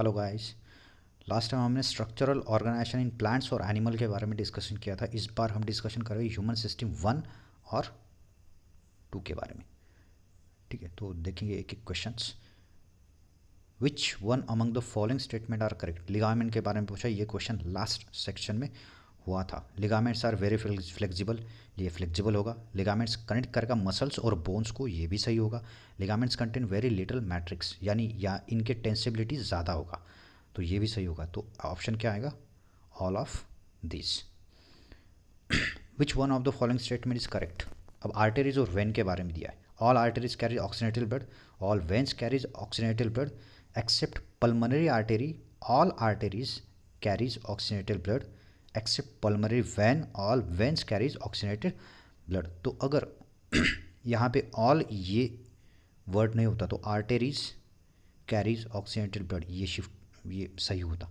Hello guys. Last time हमने structural organisation in plants और animal के बारे में डिस्कशन किया था। इस बार हम डिस्कशन करेंगे ह्यूमन सिस्टम 1 और 2 के बारे में। ठीक है, तो देखेंगे एक एक questions. Which one among the following statement are correct. Ligament के बारे में पूछा, ये क्वेश्चन लास्ट सेक्शन में हुआ था। लिगामेंट्स आर वेरी फ्लेक्सिबल, ये फ्लेक्सिबल होगा। लिगामेंट्स कनेक्ट करेगा मसल्स और बोन्स को, ये भी सही होगा। Ligaments contain very little matrix, यानी या इनके टेंसिबिलिटी ज़्यादा होगा, तो ये भी सही होगा। तो ऑप्शन क्या आएगा? All of this. Which one of the following statement is correct. अब आर्टरीज और वेन के बारे में दिया है। All arteries carries oxygenated blood, all veins carries oxygenated blood except pulmonary artery. All arteries carries oxygenated blood except pulmonary vein, all veins carries oxygenated blood. तो अगर यहाँ पे ऑल ये वर्ड नहीं होता तो आर्टरीज कैरीज ऑक्सीनेटेड ब्लड ये shift ये सही होता,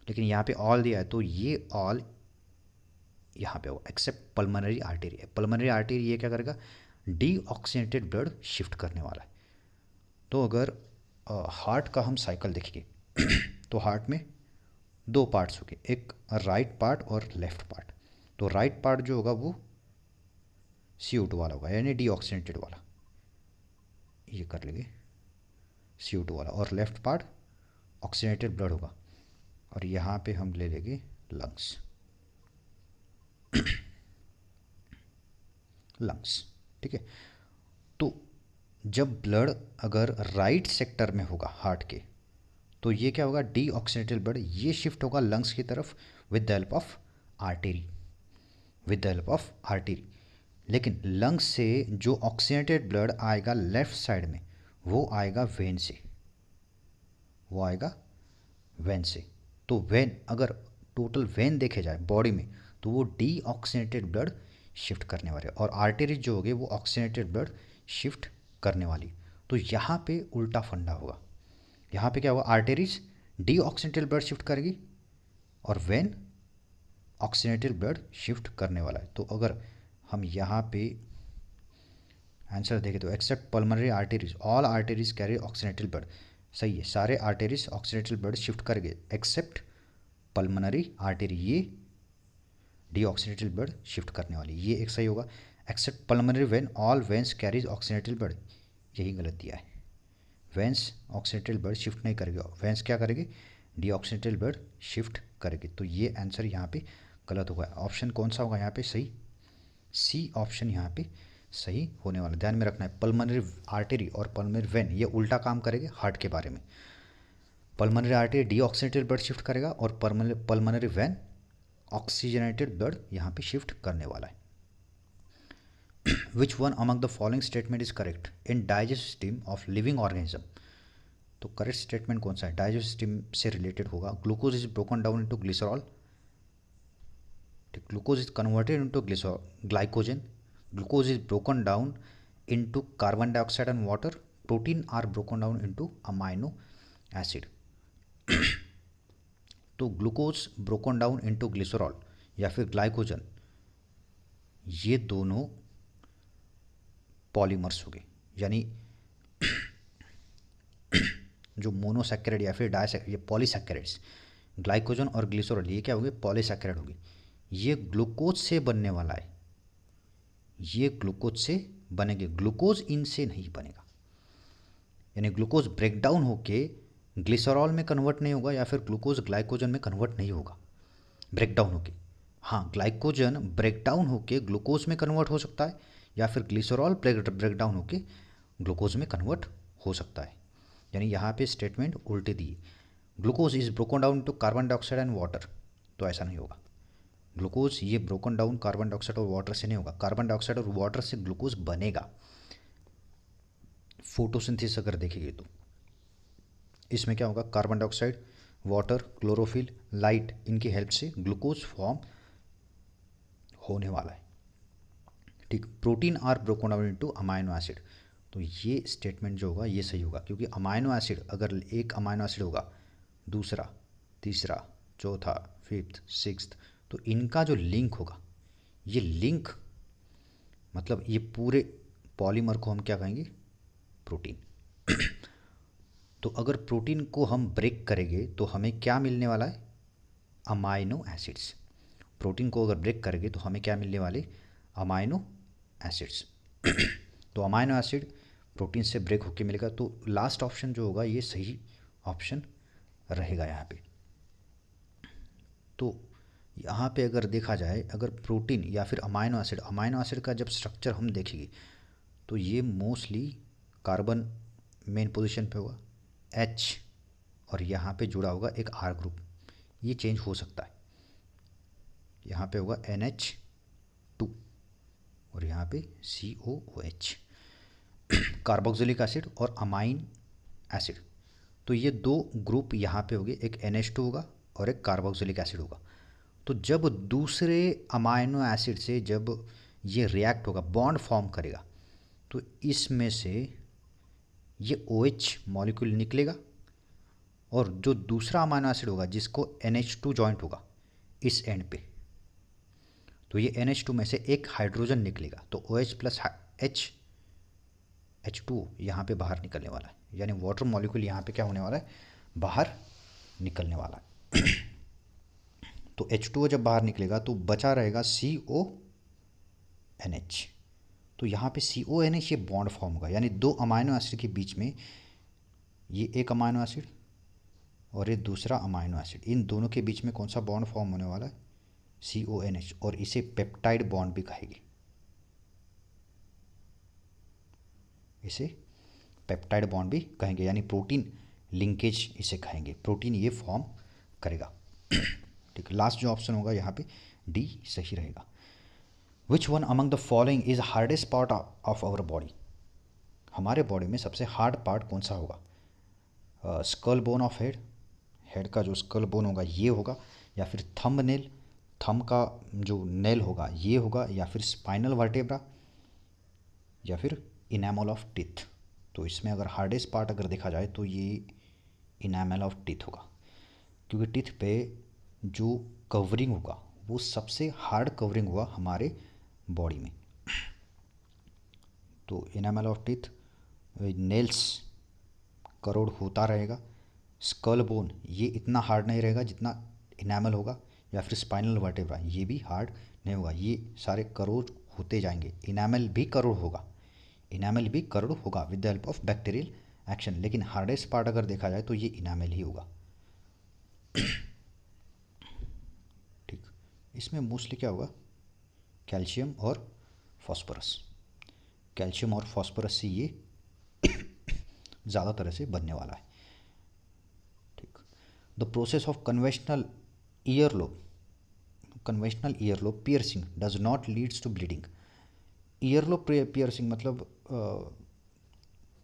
लेकिन यहाँ पे ऑल दिया है तो ये ऑल यहाँ पे होगा एक्सेप्ट पल्मोनरी आर्टरी है। पल्मोनरी आर्टरी ये क्या करेगा? डी ऑक्सीनेटेड ब्लड शिफ्ट करने वाला है। तो अगर हार्ट का हम साइकिल देखेंगे तो हार्ट में दो पार्ट्स होंगे, एक राइट पार्ट और लेफ्ट पार्ट। तो राइट पार्ट जो होगा वो CO2 वाला होगा, यानी डी ऑक्सीनेटेड वाला, ये कर लेंगे CO2 वाला। और लेफ्ट पार्ट ऑक्सीनेटेड ब्लड होगा, और यहाँ पे हम ले लेंगे लंग्स। लंग्स, ठीक है। तो जब ब्लड अगर राइट सेक्टर में होगा हार्ट के, तो ये क्या होगा? डी ऑक्सीनेटेड ब्लड ये शिफ्ट होगा लंग्स की तरफ with the help of artery, with the help of artery. लेकिन लंग्स से जो ऑक्सीनेटेड ब्लड आएगा लेफ्ट साइड में, वो आएगा वेन से, वो आएगा वेन से। तो वेन, अगर टोटल वेन देखे जाए बॉडी में, तो वो डी ऑक्सीनेटेड ब्लड शिफ्ट करने वाले, और आर्टरीज जो होगी वो ऑक्सीनेटेड ब्लड शिफ्ट करने वाली। तो यहाँ पे उल्टा फंडा होगा। यहाँ पे क्या होगा? Arteries D oxygenated blood shift करेगी और वेन ऑक्सीनेटेड ब्लड शिफ्ट करने वाला है। तो अगर हम यहाँ पे आंसर देखें तो accept pulmonary arteries, all arteries carry oxygenated blood, सही है। सारे आर्टरीज ऑक्सीनेटेड ब्लड शिफ्ट करेंगे एक्सेप्ट पल्मोनरी आर्टरी, ये डी ऑक्सीनेटेड ब्लड शिफ्ट करने वाली, ये एक सही होगा। Accept pulmonary vein, all veins carries oxygenated blood, यही गलत दिया है। वेन्स ऑक्सीनेटेड ब्लड शिफ्ट नहीं करेगी, वेन्स क्या करेगी? डी ऑक्सीनेटेड ब्लड शिफ्ट करेगी। तो ये आंसर यहाँ पे गलत होगा। ऑप्शन कौन सा होगा यहाँ पे सही? सी ऑप्शन यहाँ पे सही होने वाला। ध्यान में रखना है, पल्मोनरी आर्टरी और पल्मोनरी वेन ये उल्टा काम करेंगे हार्ट के बारे में। Pulmonary artery D oxygenated blood shift करेगा और पल्मोनरी वेन ऑक्सीजनेटेड ब्लड यहाँ पे शिफ्ट करने वाला है। विच one among the following statement is correct in digest system of living organism. तो करेक्ट स्टेटमेंट कौन सा है? डाइजेस्ट सिस्टम से रिलेटेड होगा। Glucose is broken down into glycerol, glucose is converted into glycogen, glucose is broken down into carbon dioxide and water, protein are broken down into amino acid। तो glucose broken down into glycerol या फिर glycogen, ये दोनों polymers हो गए, यानी जो monosaccharide या फिर डाइसैकेराइड, ये पॉलीसैकेराइड्स। ग्लाइकोजन और ग्लिसरॉल ये क्या हो गए? पॉलीसैकेराइड हो गए। ये ग्लूकोज से बनने वाला है, ये ग्लूकोज से बनेंगे, ग्लूकोज इनसे नहीं बनेगा। यानी ग्लूकोज ब्रेकडाउन होके ग्लिसरॉल में कन्वर्ट नहीं होगा, या फिर ग्लूकोज ग्लाइकोजन में कन्वर्ट नहीं होगा ब्रेकडाउन होके। हाँ, ग्लाइकोजन ब्रेकडाउन होके ग्लूकोज में कन्वर्ट हो सकता है, या फिर ग्लिसरॉल ब्रेकडाउन होके ग्लूकोज में कन्वर्ट हो सकता है। यानी यहाँ पे स्टेटमेंट उल्टे दिए। Glucose is broken down to carbon dioxide and water, तो ऐसा नहीं होगा। ग्लूकोज ये ब्रोकन डाउन कार्बन डाइऑक्साइड और वाटर से नहीं होगा। कार्बन डाइऑक्साइड और वाटर से ग्लूकोज बनेगा, फोटोसिंथेसिस अगर देखेंगे तो इसमें क्या होगा? Carbon dioxide, water, chlorophyll, light, इनकी हेल्प से ग्लूकोज फॉर्म होने वाला है। ठीक। Protein are broken down into amino acid, तो ये स्टेटमेंट जो होगा ये सही होगा, क्योंकि अमाइनो एसिड, अगर एक अमाइनो एसिड होगा, दूसरा, तीसरा, चौथा, फिफ्थ, सिक्स्थ, तो इनका जो लिंक होगा, ये लिंक मतलब ये पूरे पॉलीमर को हम क्या कहेंगे? प्रोटीन। तो अगर प्रोटीन को हम ब्रेक करेंगे तो हमें क्या मिलने वाला है? Amino acids. प्रोटीन को अगर ब्रेक करेंगे तो हमें क्या मिलने वाले? Amino acids. तो अमाइनो एसिड प्रोटीन से ब्रेक होके मिलेगा, तो लास्ट ऑप्शन जो होगा ये सही ऑप्शन रहेगा यहाँ पे। तो यहाँ पे अगर देखा जाए, अगर प्रोटीन या फिर अमाइनो एसिड का जब स्ट्रक्चर हम देखेंगे तो ये मोस्टली कार्बन मेन पोजीशन पे होगा, एच, और यहाँ पे जुड़ा होगा एक आर ग्रुप। ये चेंज हो सकता है, यहाँ पे होगा NH2 और यहाँ पे COOH, कार्बोक्सिलिक एसिड और अमाइन एसिड। तो ये दो ग्रुप यहाँ पे होंगे, एक NH2 होगा और एक कार्बोक्सिलिक एसिड होगा। तो जब दूसरे अमाइनो एसिड से जब ये रिएक्ट होगा, बॉन्ड फॉर्म करेगा, तो इसमें से ये OH मॉलिक्यूल निकलेगा और जो दूसरा अमाइनो एसिड होगा जिसको NH2 जॉइंट होगा इस एंड पे, तो ये NH2 में से एक हाइड्रोजन निकलेगा, तो OH प्लस H2 यहाँ पे बाहर निकलने वाला है, यानी वाटर मॉलिक्यूल यहाँ पे क्या होने वाला है? बाहर निकलने वाला है। तो H2O जब बाहर निकलेगा तो बचा रहेगा CONH। तो यहाँ पे CONH ये बॉन्ड फॉर्म होगा, यानी दो अमाइनो एसिड के बीच में, ये एक अमाइनो एसिड और ये दूसरा अमाइनो एसिड, इन दोनों के बीच में कौन सा बॉन्ड फॉर्म होने वाला है? CONH, और इसे पेप्टाइड बॉन्ड भी कहेंगे। इसे पेप्टाइड बॉन्ड भी कहेंगे, यानी प्रोटीन लिंकेज इसे कहेंगे, प्रोटीन ये फॉर्म करेगा। ठीक, लास्ट जो ऑप्शन होगा यहाँ पे डी सही रहेगा। Which one among the following is hardest part of our body? हमारे बॉडी में सबसे हार्ड पार्ट कौन सा होगा? Skull bone of head, head का जो स्कल बोन होगा ये होगा, या फिर थंब नेल, थंब का जो नेल होगा ये होगा, या फिर स्पाइनल वर्टेब्रा, या फिर इनेमल ऑफ टीथ। तो इसमें अगर हार्डेस्ट पार्ट अगर देखा जाए तो ये इनेमल ऑफ टीथ होगा, क्योंकि टीथ पे जो कवरिंग होगा वो सबसे हार्ड कवरिंग होगा हमारे बॉडी में। तो enamel of teeth, nails crore होता रहेगा, स्कल बोन ये इतना हार्ड नहीं रहेगा जितना इनेमल होगा, या फिर स्पाइनल वर्टेब्रा ये भी हार्ड नहीं होगा, ये सारे करोड़ होते जाएंगे। इनेमल भी करोड़ होगा, इनेमल भी करोड़ होगा with the help of bacterial action, लेकिन हार्डेस्ट पार्ट अगर देखा जाए तो ये इनेमल ही होगा। ठीक, इसमें मोस्टली क्या होगा? कैल्शियम और फॉस्फोरस, कैल्शियम और फॉस्फोरस से ये ज़्यादा तरह से बनने वाला है। ठीक, the process of conventional earlobe piercing does not leads to bleeding. Earlobe piercing मतलब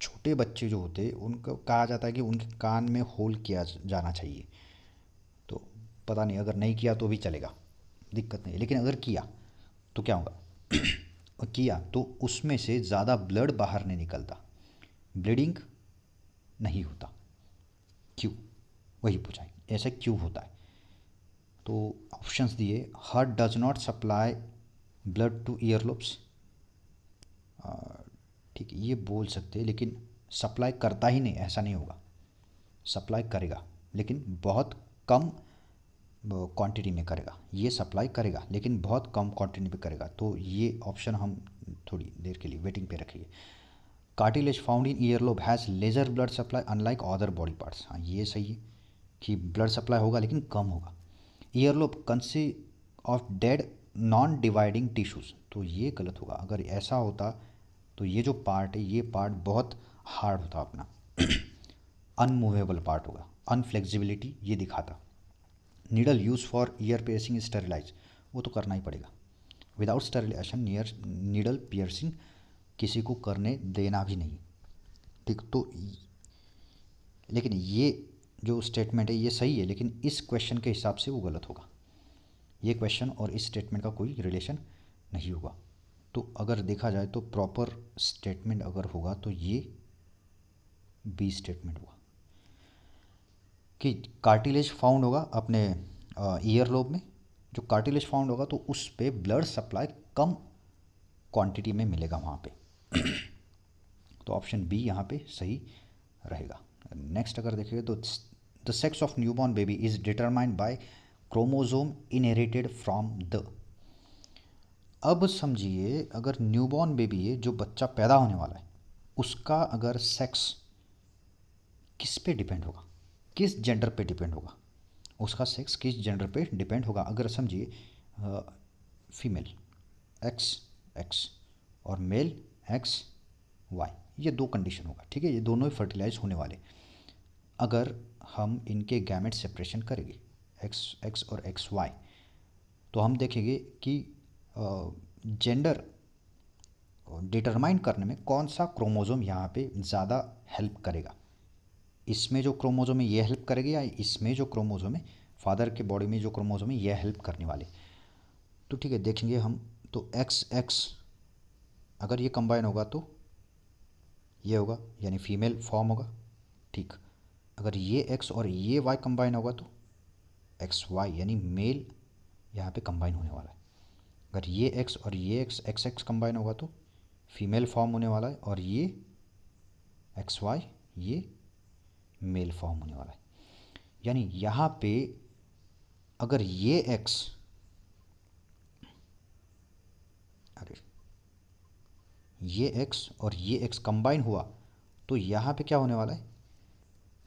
छोटे बच्चे जो होते हैं उनको कहा जाता है कि उनके कान में होल किया जाना चाहिए। तो पता नहीं, अगर नहीं किया तो भी चलेगा, दिक्कत नहीं, लेकिन अगर किया तो क्या होगा? और किया तो उसमें से ज़्यादा ब्लड बाहर नहीं निकलता, ब्लीडिंग नहीं होता। क्यों? वही पूछा है, ऐसा क्यों होता है? तो ऑप्शंस दिए, heart does not supply blood to earlobes. ठीक है, ये बोल सकते हैं, लेकिन सप्लाई करता ही नहीं ऐसा नहीं होगा, सप्लाई करेगा लेकिन बहुत कम क्वांटिटी में करेगा। ये सप्लाई करेगा लेकिन बहुत कम क्वांटिटी में करेगा, तो ये ऑप्शन हम थोड़ी देर के लिए वेटिंग पे रखेंगे। Cartilage found in earlobe has lesser blood supply unlike other body parts. हाँ, ये सही है कि ब्लड सप्लाई होगा लेकिन कम होगा। Earlobe consist of dead non dividing tissues, तो ये गलत होगा। अगर ऐसा होता तो ये जो पार्ट है ये पार्ट बहुत हार्ड होता अपना, अनमूवेबल पार्ट होगा, अनफ्लेक्सिबिलिटी ये दिखाता। Needle use for year piercing sterilise, वो तो करना ही पड़ेगा। विदाउट स्टेरिलाइजेशन नीडल पियर्सिंग किसी को करने देना भी नहीं। ठीक, तो लेकिन ये जो स्टेटमेंट है ये सही है, लेकिन इस क्वेश्चन के हिसाब से वो गलत होगा। ये क्वेश्चन और इस स्टेटमेंट का कोई रिलेशन नहीं होगा। तो अगर देखा जाए तो प्रॉपर स्टेटमेंट अगर होगा तो ये बी स्टेटमेंट होगा कि कार्टिलेज फाउंड होगा अपने ईयर लोब में। जो कार्टिलेज फाउंड होगा तो उस पे ब्लड सप्लाई कम क्वांटिटी में मिलेगा वहाँ पे। तो ऑप्शन बी यहाँ पे सही रहेगा। नेक्स्ट अगर देखिए तो the sex of newborn baby is determined by chromosome inherited from the. अब समझिए अगर न्यूबॉर्न बेबी है, जो बच्चा पैदा होने वाला है, उसका अगर सेक्स किस पे डिपेंड होगा, किस जेंडर पे डिपेंड होगा, उसका सेक्स किस जेंडर पे डिपेंड होगा। अगर समझिए फीमेल एक्स एक्स और मेल एक्स वाई, ये दो कंडीशन होगा, ठीक है, ये दोनों ही फर्टिलाइज होने वाले। अगर हम इनके गैमेट सेपरेशन करेंगे एक्स एक्स और एक्स वाई, तो हम देखेंगे कि जेंडर डिटरमाइन करने में कौन सा क्रोमोजोम यहाँ पे ज़्यादा हेल्प करेगा। इसमें जो क्रोमोजोम है ये हेल्प करेगी, या इसमें जो क्रोमोजोम है फादर के बॉडी में जो क्रोमोजोम है ये हेल्प करने वाले। तो ठीक है, देखेंगे हम तो एक्स एक्स अगर ये कंबाइन होगा तो ये होगा, यानी फीमेल फॉर्म होगा, ठीक। अगर ये एक्स और ये वाई कंबाइन होगा तो एक्स वाई यानी मेल यहाँ पे कंबाइन होने वाला है। अगर ये एक्स और ये एक्स एक्स एक्स कंबाइन होगा तो फीमेल फॉर्म होने वाला है, और ये एक्स वाई ये मेल फॉर्म होने वाला है। यानी यहाँ पे अगर ये एक्स, अरे ये एक्स और ये एक्स कंबाइन हुआ तो यहाँ पे क्या होने वाला है,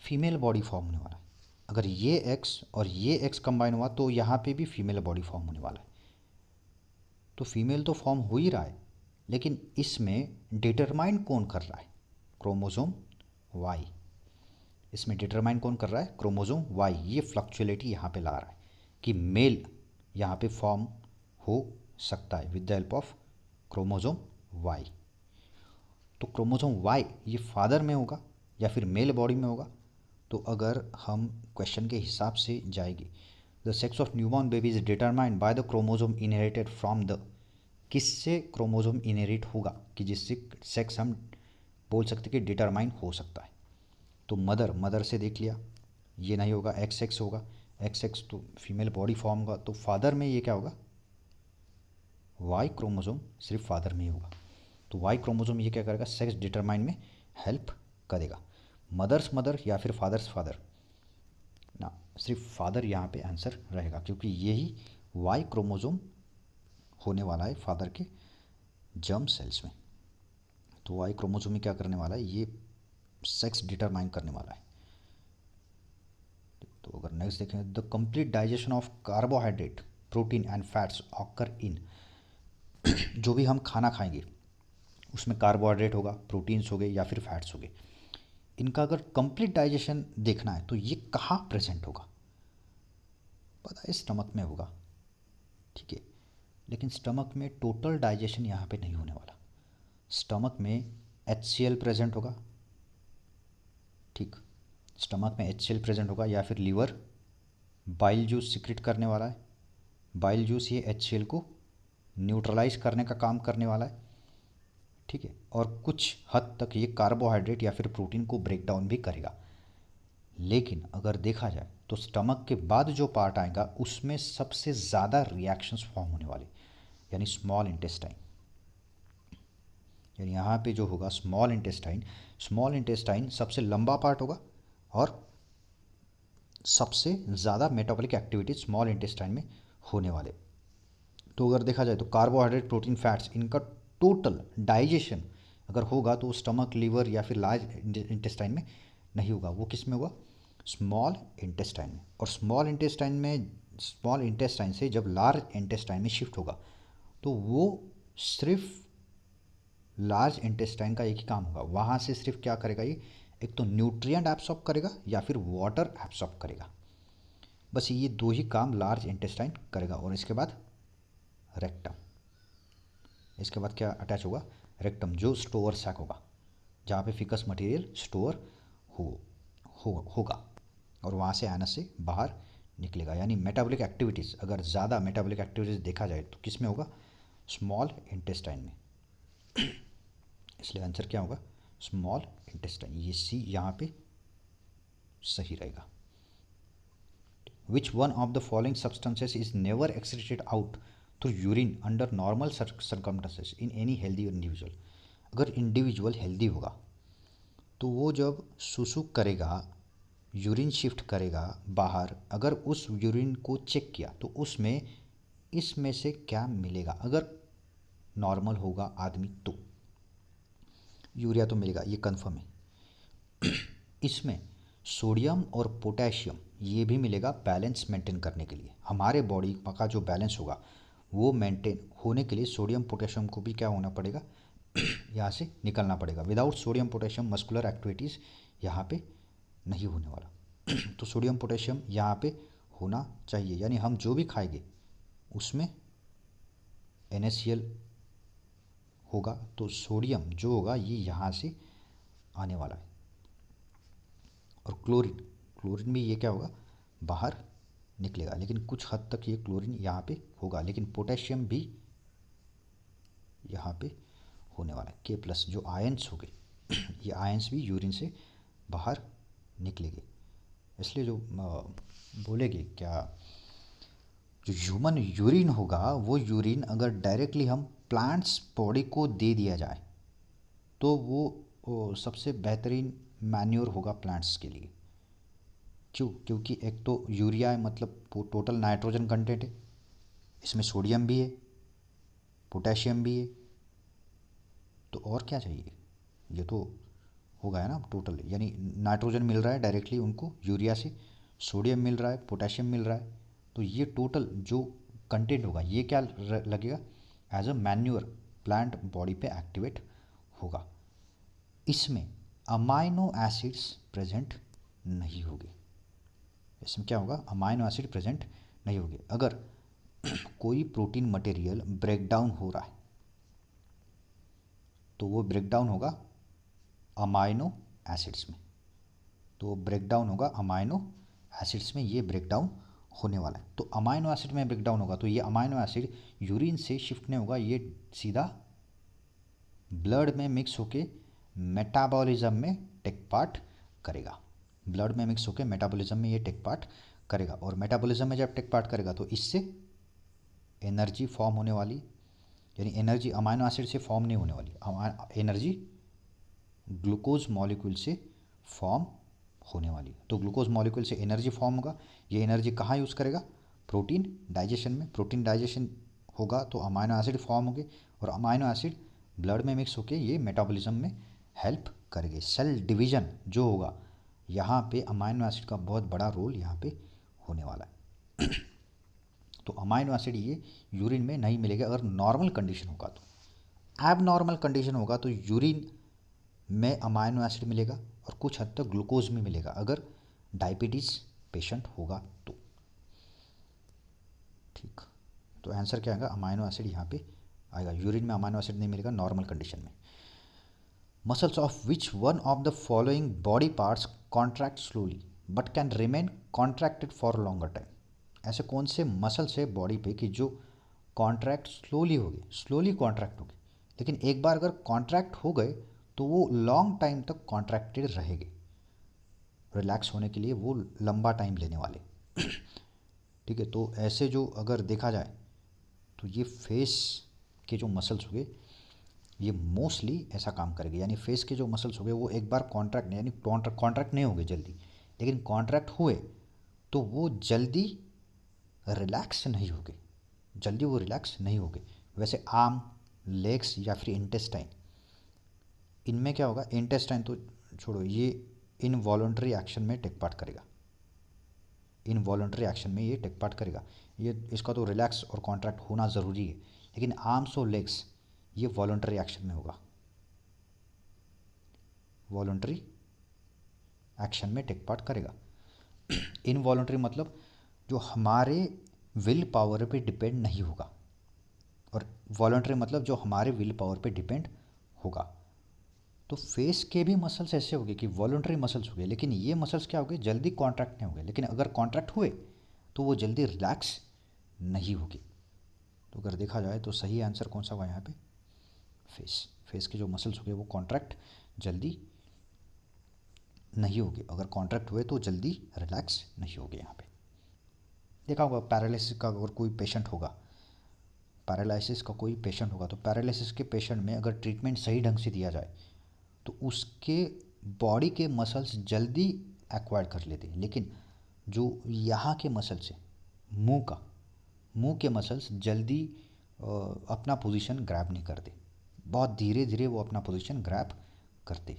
फीमेल बॉडी फॉर्म होने वाला है। अगर ये एक्स और ये एक्स कंबाइन हुआ तो यहाँ पे भी फीमेल बॉडी फॉर्म होने वाला है। तो फीमेल तो फॉर्म हो ही रहा है, लेकिन इसमें डिटरमाइन कौन कर रहा है, क्रोमोसोम वाई। इसमें डिटरमाइन कौन कर रहा है, क्रोमोसोम वाई। ये फ्लक्चुएलिटी यहाँ पे ला रहा है कि मेल यहाँ पे फॉर्म हो सकता है with the help of chromosome Y. तो क्रोमोसोम वाई ये फादर में होगा या फिर मेल बॉडी में होगा। तो अगर हम क्वेश्चन के हिसाब से जाएगी, the sex of newborn baby is determined by the chromosome inherited from the, किससे क्रोमोसोम इनहेरिट होगा कि जिससे सेक्स हम बोल सकते कि डिटरमाइन हो सकता है। तो मदर, मदर से देख लिया, ये नहीं होगा, एक्स एक्स होगा, एक्स एक्स तो फीमेल बॉडी फॉर्म होगा। तो फादर में ये क्या होगा, वाई क्रोमोसोम सिर्फ फादर में ही होगा। तो वाई क्रोमोसोम ये क्या करेगा, सेक्स डिटरमाइन में हेल्प करेगा। मदर्स मदर या फिर फादर्स फादर ना, सिर्फ फादर यहाँ पे आंसर रहेगा, क्योंकि यही वाई क्रोमोसोम होने वाला है फादर के जर्म सेल्स में। तो वाई क्रोमोसोम में क्या करने वाला है, ये सेक्स डिटरमाइन करने वाला है। तो अगर नेक्स्ट देखें, the complete digestion of carbohydrate protein and fats occur in, जो भी हम खाना खाएंगे उसमें कार्बोहाइड्रेट होगा, प्रोटीन्स हो गए या फिर फैट्स हो गए, इनका अगर कंप्लीट डाइजेशन देखना है तो ये कहाँ प्रेजेंट होगा, पता है स्टमक में होगा, ठीक है। लेकिन स्टमक में टोटल डाइजेशन यहाँ पे नहीं होने वाला। स्टमक में HCl प्रेजेंट होगा, ठीक, स्टमक में HCl प्रेजेंट होगा, या फिर लीवर बाइल जूस सिक्रेट करने वाला है। बाइल जूस ये HCl को न्यूट्रलाइज करने का काम करने वाला है, ठीक है। और कुछ हद तक ये कार्बोहाइड्रेट या फिर प्रोटीन को ब्रेक डाउन भी करेगा। लेकिन अगर देखा जाए तो स्टमक के बाद जो पार्ट आएगा उसमें सबसे ज़्यादा रिएक्शंस फॉर्म होने वाले, यानी स्मॉल इंटेस्टाइन। यानी यहाँ पे जो होगा स्मॉल इंटेस्टाइन सबसे लंबा पार्ट होगा, और सबसे ज़्यादा मेटाबॉलिक एक्टिविटी स्मॉल इंटेस्टाइन में होने वाले। तो अगर देखा जाए तो कार्बोहाइड्रेट प्रोटीन फैट्स इनका टोटल डाइजेशन अगर होगा तो स्टमक लीवर या फिर लार्ज इंटेस्टाइन में नहीं होगा, वो किस में होगा, स्मॉल इंटेस्टाइन में। और स्मॉल इंटेस्टाइन से जब लार्ज इंटेस्टाइन में शिफ्ट होगा तो वो सिर्फ लार्ज इंटेस्टाइन का एक ही काम होगा, वहाँ से सिर्फ क्या करेगा ये, एक तो न्यूट्रिएंट एब्सॉर्ब करेगा या फिर वाटर एब्सॉर्ब करेगा। बस ये दो ही काम लार्ज इंटेस्टाइन करेगा। और इसके बाद रेक्टम, इसके बाद क्या अटैच होगा, रेक्टम, जो स्टोर सैक होगा, जहाँ पे फिकस मटेरियल स्टोर होगा, और वहाँ से एनस से बाहर निकलेगा। यानी मेटाबॉलिक एक्टिविटीज़, अगर ज़्यादा मेटाबॉलिक एक्टिविटीज़ देखा जाए तो किस में होगा, स्मॉल इंटेस्टाइन में। इसलिए आंसर क्या होगा, स्मॉल इंटेस्टाइन। ये सी यहाँ पे सही रहेगा। Which one of the following substances is never excreted out through urine under normal circumstances in any healthy individual. अगर इंडिविजुअल हेल्दी होगा तो वो जब सुसु करेगा, यूरिन शिफ्ट करेगा बाहर, अगर उस यूरिन को चेक किया तो उसमें इसमें से क्या मिलेगा, अगर नॉर्मल होगा आदमी तो यूरिया तो मिलेगा, ये कंफर्म है। इसमें सोडियम और पोटेशियम ये भी मिलेगा बैलेंस मेंटेन करने के लिए। हमारे बॉडी का जो बैलेंस होगा वो मेंटेन होने के लिए सोडियम पोटेशियम को भी क्या होना पड़ेगा, यहाँ से निकलना पड़ेगा। Without sodium potassium muscular activities यहाँ पे नहीं होने वाला। तो सोडियम पोटेशियम यहाँ पे होना चाहिए, यानी हम जो भी खाएंगे उसमें NaCl होगा, तो सोडियम जो होगा ये यहाँ से आने वाला है। और क्लोरीन, क्लोरीन भी ये क्या होगा, बाहर निकलेगा, लेकिन कुछ हद तक ये क्लोरीन यहाँ पे होगा, लेकिन पोटेशियम भी यहाँ पे होने वाला है। K+ जो आयंस हो गए ये आयंस भी यूरिन से बाहर निकलेंगे। इसलिए जो बोलेंगे क्या, जो ह्यूमन यूरिन होगा वो यूरिन अगर डायरेक्टली हम प्लांट्स बॉडी को दे दिया जाए तो वो सबसे बेहतरीन मैन्योर होगा प्लांट्स के लिए। क्यों? क्योंकि एक तो यूरिया है, मतलब टोटल नाइट्रोजन कंटेंट है, इसमें सोडियम भी है, पोटेशियम भी है, तो और क्या चाहिए, ये तो हो गया ना टोटल। यानी नाइट्रोजन मिल रहा है डायरेक्टली उनको यूरिया से, सोडियम मिल रहा है, पोटेशियम मिल रहा है, तो ये टोटल जो कंटेंट होगा ये क्या लगेगा, as a manure plant body पे एक्टिवेट होगा। इसमें अमाइनो एसिड्स प्रेजेंट नहीं होंगे। इसमें क्या होगा, अमाइनो एसिड प्रेजेंट नहीं होंगे। अगर कोई प्रोटीन मटेरियल ब्रेक डाउन हो रहा है तो वो ब्रेक डाउन होगा अमाइनो एसिड्स में, तो वो ब्रेक डाउन होगा अमाइनो एसिड्स में, ये ब्रेक डाउन होने वाला है। तो अमाइनो एसिड में ब्रेक डाउन होगा तो ये अमाइनो एसिड यूरिन से शिफ्ट नहीं होगा, ये सीधा ब्लड में मिक्स होके मेटाबॉलिज्म में टेक पार्ट करेगा। ब्लड में मिक्स होके मेटाबॉलिज्म में ये टेक पार्ट करेगा, और मेटाबॉलिज्म में जब टेक पार्ट करेगा तो इससे एनर्जी फॉर्म होने वाली, यानी एनर्जी अमाइनो एसिड से फॉर्म नहीं होने वाली, एनर्जी ग्लूकोज मॉलिक्यूल से फॉर्म होने वाली। तो ग्लूकोज मॉलिक्यूल से एनर्जी फॉर्म होगा, ये एनर्जी कहाँ यूज़ करेगा, प्रोटीन डाइजेशन में। प्रोटीन डाइजेशन होगा तो अमाइनो एसिड फॉर्म होंगे, और अमाइनो एसिड ब्लड में मिक्स होके ये मेटाबॉलिज्म में हेल्प करेंगे। सेल डिवीजन जो होगा यहाँ पे अमाइनो एसिड का बहुत बड़ा रोल यहाँ पे होने वाला है। तो अमाइनो एसिड ये यूरिन में नहीं मिलेगा अगर नॉर्मल कंडीशन होगा। तो एब नॉर्मल कंडीशन होगा तो यूरिन में अमाइनो एसिड मिलेगा और कुछ हद तक ग्लूकोज भी मिलेगा, अगर डायबिटीज़ पेशेंट होगा तो। ठीक, तो आंसर क्या आएगा, अमाइनो एसिड यहाँ पे आएगा। यूरिन में अमाइनो एसिड नहीं मिलेगा नॉर्मल कंडीशन में। Muscles of which one of the following body parts contract slowly but can remain contracted for longer time. ऐसे कौन से मसल्स है बॉडी पे कि जो कॉन्ट्रैक्ट स्लोली हो गए, स्लोली कॉन्ट्रैक्ट हो गए, लेकिन एक बार अगर कॉन्ट्रैक्ट हो गए तो वो लॉन्ग टाइम तक कॉन्ट्रैक्टेड रहेंगे, रिलैक्स होने के लिए वो लंबा टाइम लेने वाले। ठीक है, तो ऐसे जो अगर देखा जाए तो ये फेस के जो मसल्स हो गए ये मोस्टली ऐसा काम करेंगे, यानी फेस के जो मसल्स हो गए वो एक बार कॉन्ट्रैक्ट यानी कॉन्ट्रैक्ट नहीं हो गए जल्दी, लेकिन कॉन्ट्रैक्ट हुए तो वो जल्दी रिलैक्स नहीं हो गए, जल्दी वो रिलैक्स नहीं हो गए। वैसे आर्म, लेग्स या फिर इंटेस्टाइन, इनमें क्या होगा, इंटेस्टाइन तो छोड़ो, ये इनवॉलंटरी एक्शन में टेक पार्ट करेगा, इनवॉलंटरी एक्शन में ये टेक पार्ट करेगा। ये इसका तो रिलैक्स और कॉन्ट्रैक्ट होना ज़रूरी है, लेकिन आर्म्स और लेग्स ये वॉलंटरी एक्शन में होगा, वॉलंटरी एक्शन में टेक पार्ट करेगा। इनवॉलंटरी मतलब जो हमारे विल पावर पे डिपेंड नहीं होगा, और वॉलंटरी मतलब जो हमारे विल पावर पे डिपेंड होगा। तो फेस के भी मसल्स ऐसे हो गए कि वॉलंटरी मसल्स हो गए, लेकिन ये मसल्स क्या हो गए, जल्दी कॉन्ट्रैक्ट नहीं हो गए, लेकिन अगर कॉन्ट्रैक्ट हुए तो वो जल्दी रिलैक्स नहीं होगी। तो अगर देखा जाए तो सही आंसर कौन सा हुआ यहाँ पे, फेस। फेस के जो मसल्स हो गए वो कॉन्ट्रैक्ट जल्दी नहीं होगे, अगर कॉन्ट्रैक्ट हुए तो जल्दी रिलैक्स नहीं होगे। यहाँ पे देखा होगा पैरालिसिस का अगर कोई पेशेंट होगा, पैरालिसिस का कोई पेशेंट होगा तो पैरालिसिस के पेशेंट में अगर ट्रीटमेंट सही ढंग से दिया जाए तो उसके बॉडी के मसल्स जल्दी एक्वायर कर लेते हैं, लेकिन जो यहाँ के मसल्स हैं, मुंह के मसल्स जल्दी अपना पोजीशन ग्रैब नहीं करते, बहुत धीरे धीरे वो अपना पोजीशन ग्रैब करते।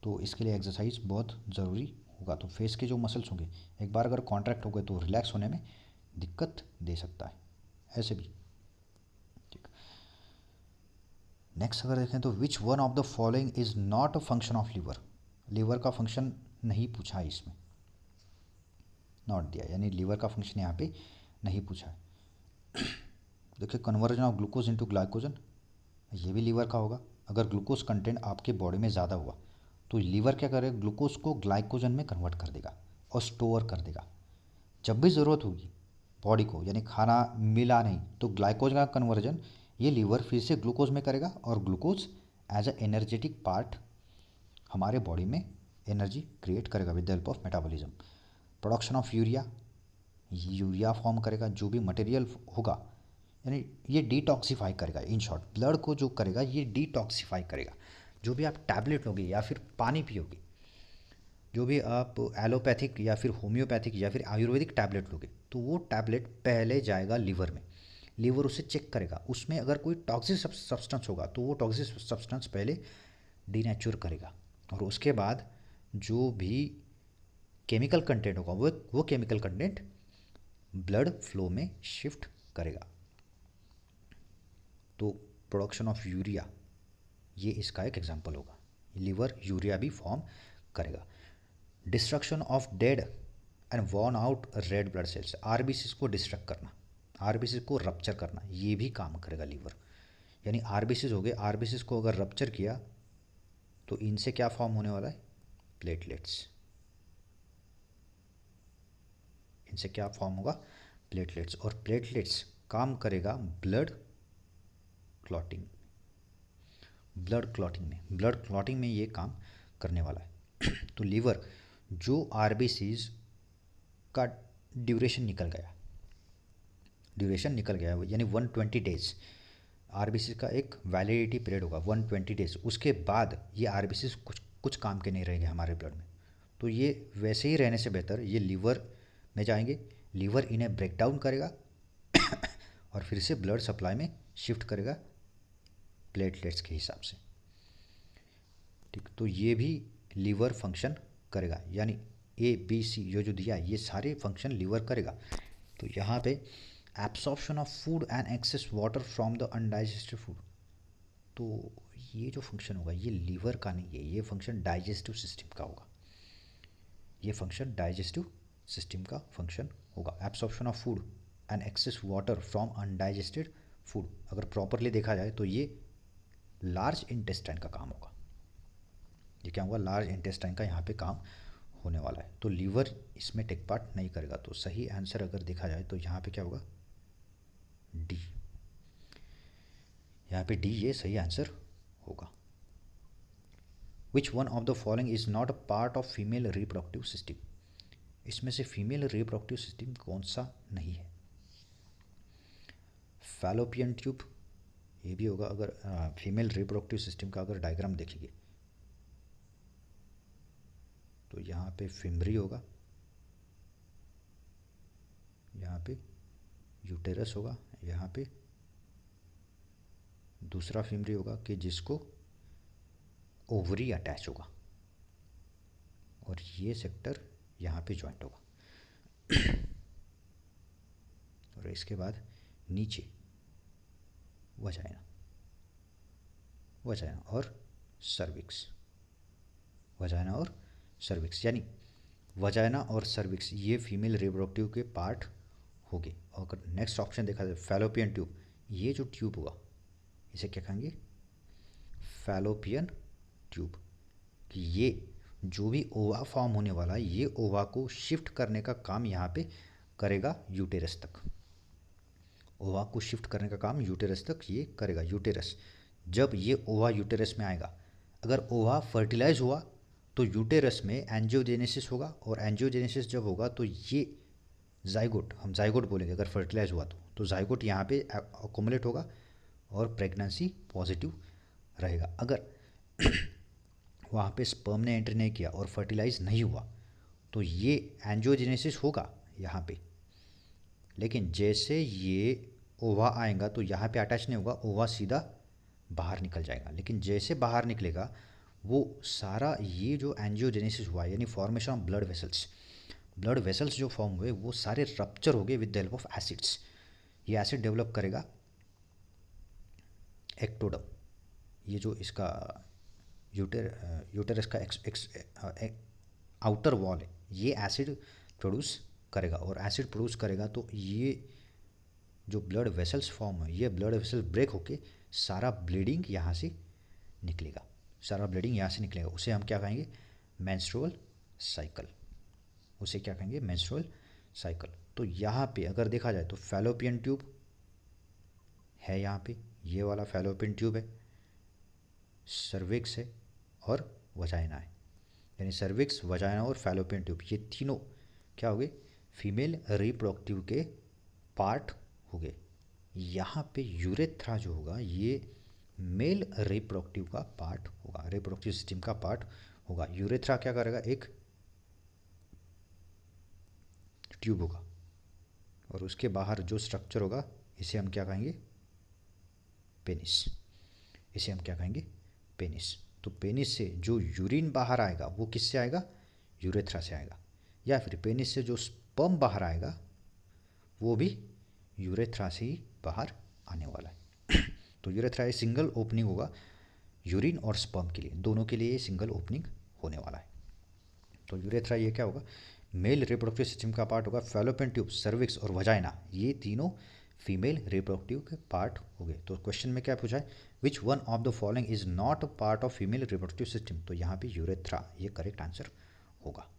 तो इसके लिए एक्सरसाइज बहुत ज़रूरी होगा। तो फेस के जो मसल्स होंगे एक बार अगर कॉन्ट्रैक्ट हो गए तो रिलैक्स होने में दिक्कत दे सकता है, ऐसे भी। ठीक। नेक्स्ट अगर देखें तो which one of the following is not a function of liver. Liver का फंक्शन नहीं पूछा है इसमें, नॉट दिया, यानी लीवर का फंक्शन यहाँ पे नहीं पूछा है। देखिए conversion of glucose into glycogen, ये भी लीवर का होगा। अगर ग्लूकोज कंटेंट आपके बॉडी में ज़्यादा हुआ तो लीवर क्या करेगा, ग्लूकोज को ग्लाइकोजन में कन्वर्ट कर देगा और स्टोर कर देगा। जब भी ज़रूरत होगी बॉडी को, यानी खाना मिला नहीं, तो ग्लाइकोज का कन्वर्जन ये लीवर फिर से ग्लूकोज में करेगा और glucose as a energetic part हमारे बॉडी में एनर्जी क्रिएट करेगा with the help of metabolism. Production of urea, urea form करेगा, जो भी मटेरियल होगा, यानी ये डिटॉक्सीफाई करेगा। इन शॉर्ट ब्लड को जो करेगा ये डिटॉक्सीफाई करेगा। जो भी आप टैबलेट लोगे या फिर पानी पियोगे, जो भी आप एलोपैथिक या फिर होम्योपैथिक या फिर आयुर्वेदिक टैबलेट लोगे, तो वो टैबलेट पहले जाएगा लीवर में। लीवर उसे चेक करेगा, उसमें अगर कोई टॉक्सिक सब्सटेंस होगा तो वो टॉक्सिक सब्सटेंस पहले डीनेचर करेगा, और उसके बाद जो भी केमिकल कंटेंट होगा वो केमिकल कंटेंट ब्लड फ्लो में शिफ्ट करेगा। तो प्रोडक्शन ऑफ यूरिया ये इसका एक एग्जांपल होगा, लीवर यूरिया भी फॉर्म करेगा। Destruction of dead and worn out red blood cells, RBC को डिस्ट्रक्ट करना, आरबीसी को रप्चर करना, ये भी काम करेगा लीवर। यानी आरबीसी हो गए, आरबीसी को अगर रप्चर किया तो इनसे क्या फॉर्म होने वाला है, प्लेटलेट्स। इनसे क्या फॉर्म होगा, प्लेटलेट्स। और प्लेटलेट्स काम करेगा ब्लड क्लॉटिंग, ब्लड क्लॉटिंग में ये काम करने वाला है। तो लीवर जो आरबीसीज का ड्यूरेशन निकल गया यानी 120 डेज, आरबीसी का एक वैलिडिटी पीरियड होगा 120 डेज, उसके बाद ये आरबीसी कुछ काम के नहीं रहेंगे हमारे ब्लड में। तो ये वैसे ही रहने से बेहतर ये लीवर में जाएंगे, लीवर इन्हें ब्रेक डाउन करेगा और फिर से ब्लड सप्लाई में शिफ्ट करेगा प्लेटलेट्स के हिसाब से। ठीक, तो ये भी लीवर फंक्शन करेगा, यानी ए बी सी जो दिया ये सारे फंक्शन लीवर करेगा। तो यहाँ पे absorption of food and excess water from the undigested food, तो ये जो फंक्शन होगा ये लीवर का नहीं है, ये फंक्शन डाइजेस्टिव सिस्टम का होगा, ये फंक्शन डाइजेस्टिव सिस्टम का फंक्शन होगा। Absorption of food and excess water from undigested food, अगर प्रॉपरली देखा जाए तो ये लार्ज इंटेस्टाइन का काम होगा। ये क्या होगा, लार्ज इंटेस्टाइन का यहाँ पे काम होने वाला है। तो लीवर इसमें टेक पार्ट नहीं करेगा। तो सही आंसर अगर देखा जाए तो यहाँ पे क्या होगा, डी। यहाँ पे डी ये सही आंसर होगा। विच one of the following is not a part of female reproductive system, इसमें से फीमेल रिप्रोडक्टिव सिस्टम कौन सा नहीं है। फैलोपियन ट्यूब ये भी होगा। अगर फीमेल रिप्रोडक्टिव सिस्टम का अगर डायग्राम देखेंगे तो यहाँ पे फिम्बरी होगा, यहाँ पे यूटेरस होगा, यहाँ पे दूसरा फिम्बरी होगा कि जिसको ओवरी अटैच होगा, और ये सेक्टर यहाँ पे जॉइंट होगा। और इसके बाद नीचे वजाइना और सर्विक्स, वजाइना और सर्विक्स, यानी वजाइना और सर्विक्स ये फीमेल रिप्रोडक्टिव के पार्ट हो गए। और अगर नेक्स्ट ऑप्शन देखा जाए फैलोपियन ट्यूब, ये जो ट्यूब होगा इसे क्या कहेंगे, फैलोपियन ट्यूब। कि ये जो भी ओवा फॉर्म होने वाला है ये ओवा को शिफ्ट करने का काम यहाँ पे करेगा यूटेरस तक, ओवा को शिफ्ट करने का काम यूटेरस तक ये करेगा। यूटेरस, जब ये ओवा यूटेरस में आएगा, अगर ओवा फर्टिलाइज हुआ तो यूटेरस में एंजियोजेनेसिस होगा, और एंजियोजेनेसिस जब होगा तो ये जाइगोट, हम जाइगोट बोलेंगे अगर फर्टिलाइज हुआ तो जाइगोट यहाँ पे अकोमुलेट होगा और प्रेगनेंसी पॉजिटिव रहेगा। अगर वहाँ पे स्पर्म ने एंट्री नहीं किया और फर्टिलाइज नहीं हुआ, तो ये एंजियोजेनेसिस होगा यहाँ पे। लेकिन जैसे ये ओवा आएगा तो यहाँ पे अटैच नहीं होगा, ओवा सीधा बाहर निकल जाएगा। लेकिन जैसे बाहर निकलेगा वो सारा ये जो एंजियोजेनेसिस हुआ यानी फॉर्मेशन ऑफ ब्लड वेसल्स जो फॉर्म हुए वो सारे रप्चर हो गए with the help of acids. ये एसिड डेवलप करेगा एक्टोडम, ये जो इसका यूटेरस का आउटर वॉल है, ये एसिड प्रोड्यूस करेगा। और एसिड प्रोड्यूस करेगा तो ये जो ब्लड वेसल्स फॉर्म है, ये ब्लड वेसल्स ब्रेक होके सारा ब्लीडिंग यहाँ से निकलेगा, सारा ब्लीडिंग यहाँ से निकलेगा। उसे हम क्या कहेंगे? Menstrual cycle. उसे क्या कहेंगे? Menstrual cycle. तो यहाँ पे अगर देखा जाए तो फैलोपियन ट्यूब है, यहाँ पे ये वाला फैलोपियन ट्यूब है, सर्विक्स है और वजाइना है। यानी सर्विक्स, वजाइना और फैलोपियन ट्यूब ये तीनों क्या हो गए? फीमेल रिप्रोडक्टिव के पार्ट हो गए। यहाँ पे यूरेथ्रा जो होगा ये मेल रिप्रोडक्टिव का पार्ट होगा, रिप्रोडक्टिव सिस्टम का पार्ट होगा। यूरेथ्रा क्या करेगा? एक ट्यूब होगा और उसके बाहर जो स्ट्रक्चर होगा इसे हम क्या कहेंगे? पेनिस। इसे हम क्या कहेंगे? पेनिस। तो पेनिस से जो यूरिन बाहर आएगा वो किससे आएगा? यूरेथ्रा से आएगा। या फिर पेनिस से जो स्पर्म बाहर आएगा वो भी यूरेथ्रा से ही बाहर आने वाला है। तो यूरेथ्रा एक सिंगल ओपनिंग होगा यूरिन और स्पर्म के लिए, दोनों के लिए ये सिंगल ओपनिंग होने वाला है। तो यूरेथ्रा ये क्या होगा? मेल रिप्रोडक्टिव सिस्टम का पार्ट होगा। फैलोपियन ट्यूब, सर्विक्स और वजाइना ये तीनों फीमेल रिप्रोडक्टिव के पार्ट हो गए। तो क्वेश्चन में क्या पूछा है? विच one of the following is not part of female reproductive system? तो यहाँ पे यूरेथ्रा ये करेक्ट आंसर होगा।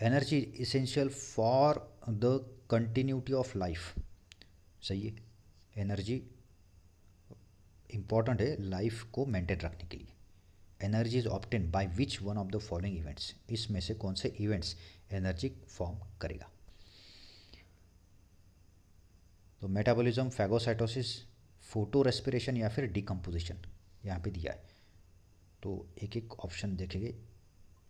Energy essential for the continuity of life, सही है। एनर्जी इंपॉर्टेंट है लाइफ को मेंटेन रखने के लिए। Energy is obtain by which one of the following events? इसमें से कौन से इवेंट्स एनर्जी फॉर्म करेगा? तो मेटाबॉलिज्म, फैगोसाइटोसिस, फोटो रेस्पिरेशन या फिर डिकम्पोजिशन यहाँ पे दिया है। तो एक एक ऑप्शन देखेंगे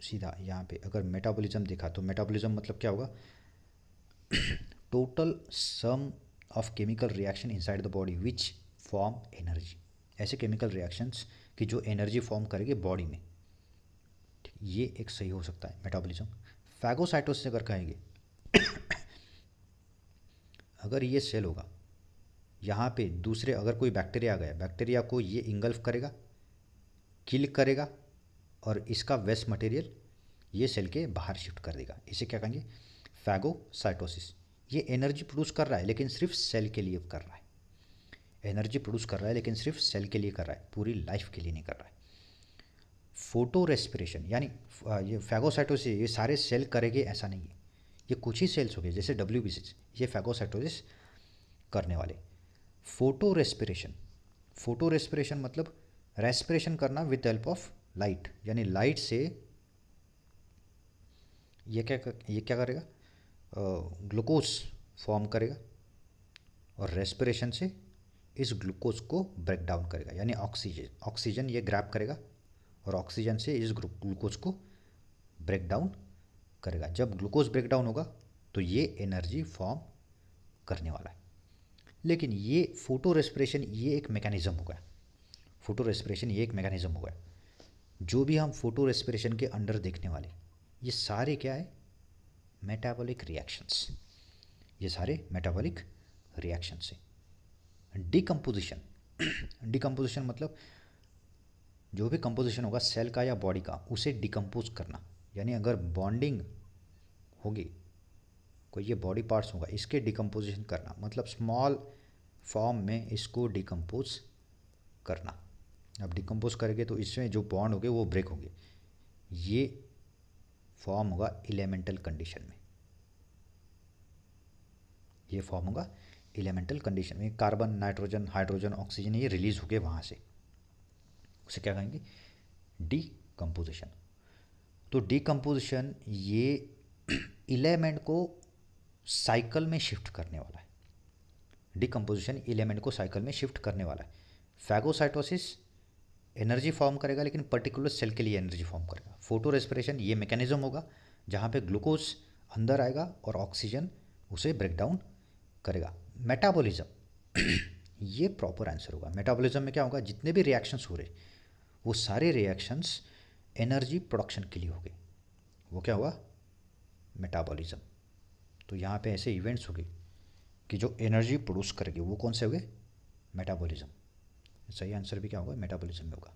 सीधा। यहाँ पे अगर मेटाबॉलिज्म देखा तो मेटाबॉलिज्म मतलब क्या होगा? Total sum of chemical reaction inside the body which form energy. ऐसे केमिकल रिएक्शंस कि जो एनर्जी फॉर्म करेंगे बॉडी में, ठीक, ये एक सही हो सकता है मेटाबॉलिज्म। फैगोसाइटोसिस अगर कहेंगे अगर ये सेल होगा, यहाँ पे दूसरे अगर कोई बैक्टीरिया आ गया, बैक्टीरिया को ये इंगल्फ करेगा, किल करेगा और इसका वेस्ट मटेरियल ये सेल के बाहर शिफ्ट कर देगा। इसे क्या कहेंगे? फैगोसाइटोसिस। ये एनर्जी प्रोड्यूस कर रहा है लेकिन सिर्फ सेल के लिए कर रहा है। एनर्जी प्रोड्यूस कर रहा है लेकिन सिर्फ सेल के लिए कर रहा है, पूरी लाइफ के लिए नहीं कर रहा है। फोटो रेस्पिरेशन यानी ये फैगोसाइटोसिस ये सारे सेल करेंगे ऐसा नहीं है, ये कुछ ही सेल्स हो गए जैसे WBC, ये फैगोसाइटोसिस करने वाले। फोटो रेस्पिरेशन मतलब रेस्पिरेशन करना विद हेल्प ऑफ लाइट, यानी लाइट से ये क्या करेगा? ग्लूकोज फॉर्म करेगा और रेस्पिरेशन से इस ग्लूकोज को ब्रेक डाउन करेगा, यानी ऑक्सीजन ये ग्रैब करेगा और ऑक्सीजन से इस ग्लूकोज को ब्रेक डाउन करेगा। जब ग्लूकोज ब्रेक डाउन होगा तो ये एनर्जी फॉर्म करने वाला है। लेकिन ये फोटो रेस्पिरेशन ये एक मैकेनिज्म हो गया, फोटो रेस्पिरेशन ये एक मैकेनिज्म हो गया। जो भी हम फोटो रेस्पिरेशन के अंडर देखने वाले ये सारे क्या है? मेटाबॉलिक रिएक्शंस, ये सारे मेटाबॉलिक रिएक्शंस है। डिकम्पोजिशन मतलब जो भी कंपोजिशन होगा सेल का या बॉडी का उसे डिकम्पोज करना, यानी अगर बॉन्डिंग होगी कोई ये बॉडी पार्ट्स होगा इसके डिकम्पोजिशन करना, मतलब स्मॉल फॉर्म में इसको डिकम्पोज करना। अब डिकम्पोज करेंगे तो इसमें जो बॉन्ड होंगे वो ब्रेक होंगे, ये फॉर्म होगा एलिमेंटल कंडीशन में, ये फॉर्म होगा एलिमेंटल कंडीशन में। कार्बन, नाइट्रोजन, हाइड्रोजन, ऑक्सीजन ये रिलीज हो गए वहाँ से, उसे क्या कहेंगे? डीकम्पोजिशन। तो डीकम्पोजिशन ये एलिमेंट को साइकिल में शिफ्ट करने वाला है। डीकम्पोजिशन एलिमेंट को साइकिल में शिफ्ट करने वाला है। फैगोसाइटोसिस एनर्जी फॉर्म करेगा, लेकिन पर्टिकुलर सेल के लिए एनर्जी फॉर्म करेगा। फोटो रेस्पिरेशन ये मैकेनिज्म होगा जहाँ पे ग्लूकोज अंदर आएगा और ऑक्सीजन उसे ब्रेक डाउन करेगा। मेटाबॉलिज्म ये प्रॉपर आंसर होगा। मेटाबॉलिज्म में क्या होगा, जितने भी रिएक्शंस हो रहे वो सारे रिएक्शंस एनर्जी प्रोडक्शन के लिए हो गए, वो क्या हुआ, मेटाबॉलिज्म। तो यहाँ पे ऐसे इवेंट्स हो गए कि जो एनर्जी प्रोड्यूस करेंगे वो कौन से हो गए, मेटाबॉलिज्म। सही आंसर भी क्या होगा, मेटाबॉलिज्म में होगा।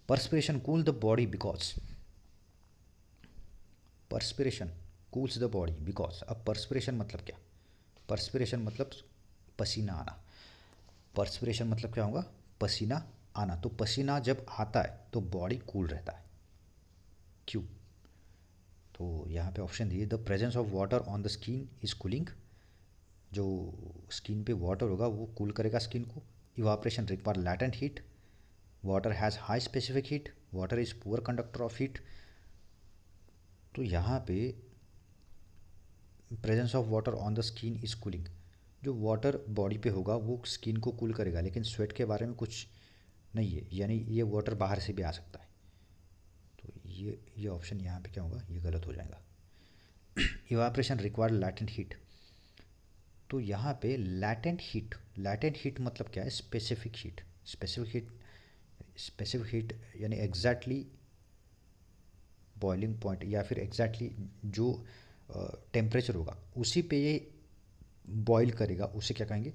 Perspiration cool the body because, perspiration cools the body because, अब परस्पिरेशन मतलब क्या, परस्पिरेशन मतलब पसीना आना, परस्पिरेशन मतलब क्या होगा, पसीना आना। तो पसीना जब आता है तो बॉडी कूल रहता है, क्यों, तो यहाँ पे ऑप्शन दिए, the presence of water on the skin is cooling, जो स्किन पे वाटर होगा वो कूल करेगा स्किन को। Evaporation require latent heat, water has high specific heat, water is poor conductor of heat. तो यहाँ पे presence of water on the skin is cooling, जो वाटर बॉडी पे होगा वो स्किन को कूल करेगा, लेकिन स्वेट के बारे में कुछ नहीं है, यानी ये वाटर बाहर से भी आ सकता है। तो ये ऑप्शन यहाँ पे क्या होगा, ये गलत हो जाएगा। इवापरेशन रिक्वायर लैटेंट हीट, तो यहाँ पे लैटेंट हीट, लैटेंट हीट मतलब क्या है, specific heat, specific heat, specific heat यानी एग्जैक्टली बॉइलिंग पॉइंट या फिर एग्जैक्टली जो टेम्परेचर होगा उसी पे ये बॉईल करेगा, उसे क्या कहेंगे,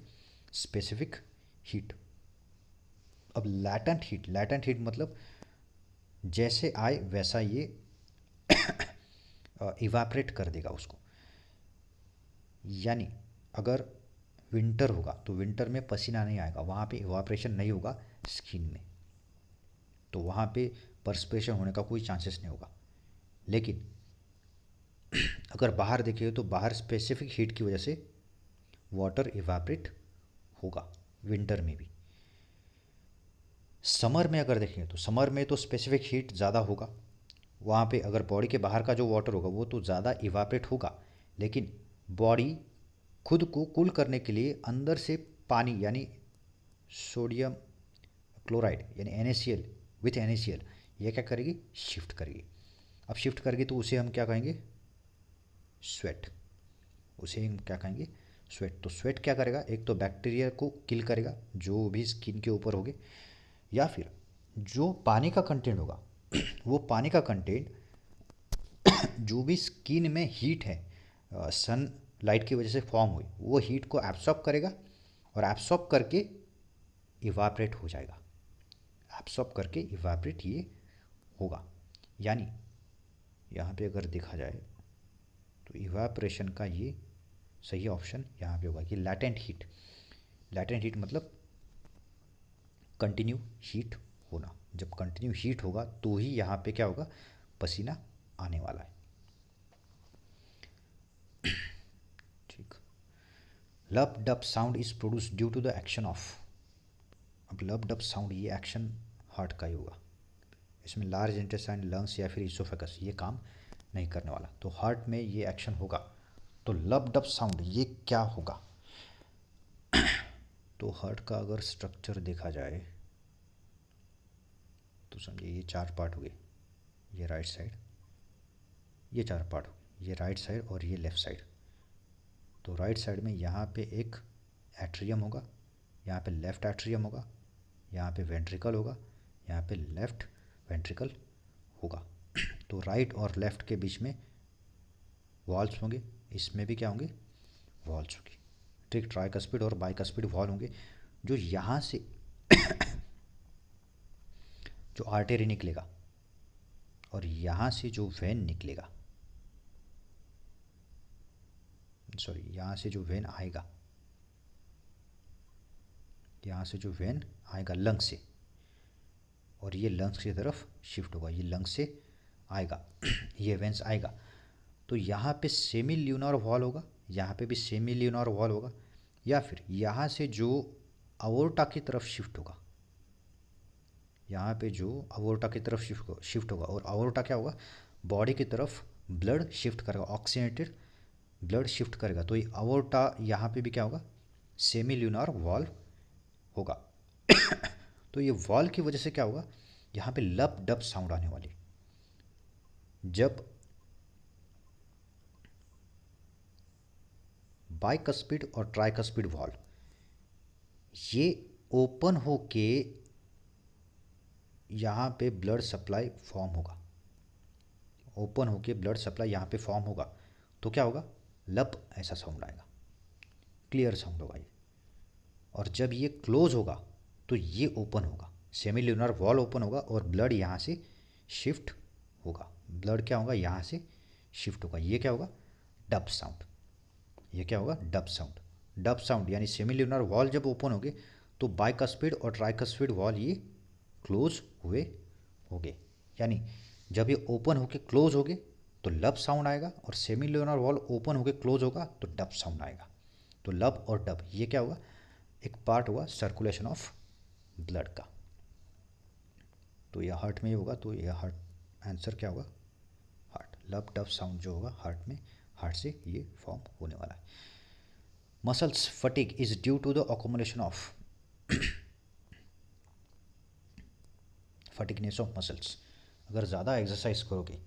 स्पेसिफिक हीट। अब लैटेंट हीट, लैटेंट हीट मतलब जैसे आए वैसा ये इवापरेट कर देगा उसको। यानी अगर विंटर होगा तो विंटर में पसीना नहीं आएगा, वहाँ पे इवापरेशन नहीं होगा स्किन में, तो वहाँ पे परस्पिरेशन होने का कोई चांसेस नहीं होगा। लेकिन अगर बाहर देखिए तो बाहर स्पेसिफिक हीट की वजह से वाटर इवापरेट होगा विंटर में भी। समर में अगर देखें तो समर में तो स्पेसिफिक हीट ज़्यादा होगा, वहाँ पे अगर बॉडी के बाहर का जो वाटर होगा वो तो ज़्यादा इवापरेट होगा, लेकिन बॉडी खुद को कूल करने के लिए अंदर से पानी यानी सोडियम क्लोराइड यानी NaCl विथ NaCl ये क्या करेगी, शिफ्ट करेगी। अब शिफ्ट करेगी तो उसे हम क्या कहेंगे, स्वेट, उसे हम क्या कहेंगे, स्वेट। तो स्वेट क्या करेगा, एक तो बैक्टीरिया को किल करेगा जो भी स्किन के ऊपर होंगे, या फिर जो पानी का कंटेंट होगा वो पानी का कंटेंट जो भी स्किन में हीट है सन लाइट की वजह से फॉर्म हुई वो हीट को एब्सॉर्ब करेगा और एब्सॉर्ब करके इवापरेट हो जाएगा, एब्सॉर्ब करके इवापरेट ये होगा। यानी यहाँ पे अगर देखा जाए तो इवापरेशन का ये सही ऑप्शन यहाँ पे होगा कि लैटेंट हीट, लैटेंट हीट मतलब कंटिन्यू हीट होना, जब कंटिन्यू हीट होगा तो ही यहाँ पे क्या होगा, पसीना आने वाला है। ठीक, lub dub sound is produce due to the action of, अब लब डब साउंड ये एक्शन हार्ट का ही होगा, इसमें लार्ज इंटेस्टाइन, लंग्स या फिर इसोफेगस ये काम नहीं करने वाला, तो हार्ट में ये एक्शन होगा। तो लब डब साउंड ये क्या होगा, तो हार्ट का अगर स्ट्रक्चर देखा जाए तो समझिए ये चार पार्ट हो गए, ये राइट साइड, ये चार पार्ट हो गए, ये राइट साइड और ये लेफ़्ट साइड। तो राइट साइड में यहाँ पे एक एट्रियम होगा, यहाँ पे लेफ़्ट एट्रियम होगा, यहाँ पे वेंट्रिकल होगा, यहाँ पे लेफ़्ट वेंट्रिकल होगा। तो राइट और लेफ़्ट के बीच में वॉल्स होंगे, इसमें भी क्या होंगे, वॉल्स होंगे। ठीक, ट्राइकस्पिड और बाइकस्पिड वॉल होंगे, जो यहाँ से जो आर्टेरी निकलेगा और यहाँ से जो वेन निकलेगा, सॉरी यहाँ से जो वेन आएगा, यहाँ से जो वेन आएगा लंग्स से, और ये लंग्स की तरफ शिफ्ट होगा, ये लंग्स से आएगा ये वेंस आएगा, तो यहाँ पे सेमी ल्यूनार वॉल होगा, यहाँ पे भी सेमी ल्यूनार वॉल होगा, या फिर यहाँ से जो अवोर्टा की तरफ शिफ्ट होगा, यहाँ पे जो अवोर्टा की तरफ शिफ्ट होगा, और अवोर्टा क्या होगा, बॉडी की तरफ ब्लड शिफ्ट करेगा, ऑक्सीजनेटेड ब्लड शिफ्ट करेगा, तो ये अवोर्टा यहाँ पे भी क्या होगा, सेमी ल्यूनार वॉल होगा। तो ये वॉल की वजह से क्या होगा, यहाँ पे लब डब साउंड आने वाली। जब बाइकस्पिड और ट्राइकस्पिड वॉल ये ओपन होके यहाँ पे ब्लड सप्लाई फॉर्म होगा, ओपन होके ब्लड सप्लाई यहाँ पे फॉर्म होगा, तो क्या होगा, लब ऐसा साउंड आएगा, क्लियर साउंड होगा ये। और जब ये क्लोज होगा तो ये ओपन होगा, सेमी ल्यूनर वॉल ओपन होगा और ब्लड यहाँ से शिफ्ट होगा, ब्लड क्या होगा, यहाँ से शिफ्ट होगा, ये क्या होगा, डब साउंड, ये क्या होगा, डब साउंड। डब साउंड यानी सेमी ल्यूनर वॉल जब ओपन होगे तो बाइकस्पिड और ट्राइकस्पिड वॉल ये क्लोज हुए होंगे, यानी जब ये ओपन होके क्लोज होगे तो लब साउंड आएगा, और सेमी ल्यूनर वॉल ओपन होके क्लोज होगा तो डब साउंड आएगा। तो लब और डब ये क्या हुआ, एक पार्ट हुआ सर्कुलेशन ऑफ ब्लड का। तो यह हार्ट में ही होगा, तो यह हार्ट, आंसर क्या होगा, हार्ट। लब डब साउंड जो होगा हार्ट में, हार्ट से ये फॉर्म होने वाला है। Muscles fatigue is due to the accommodation of fatigueness of muscles. अगर ज़्यादा एक्सरसाइज करोगे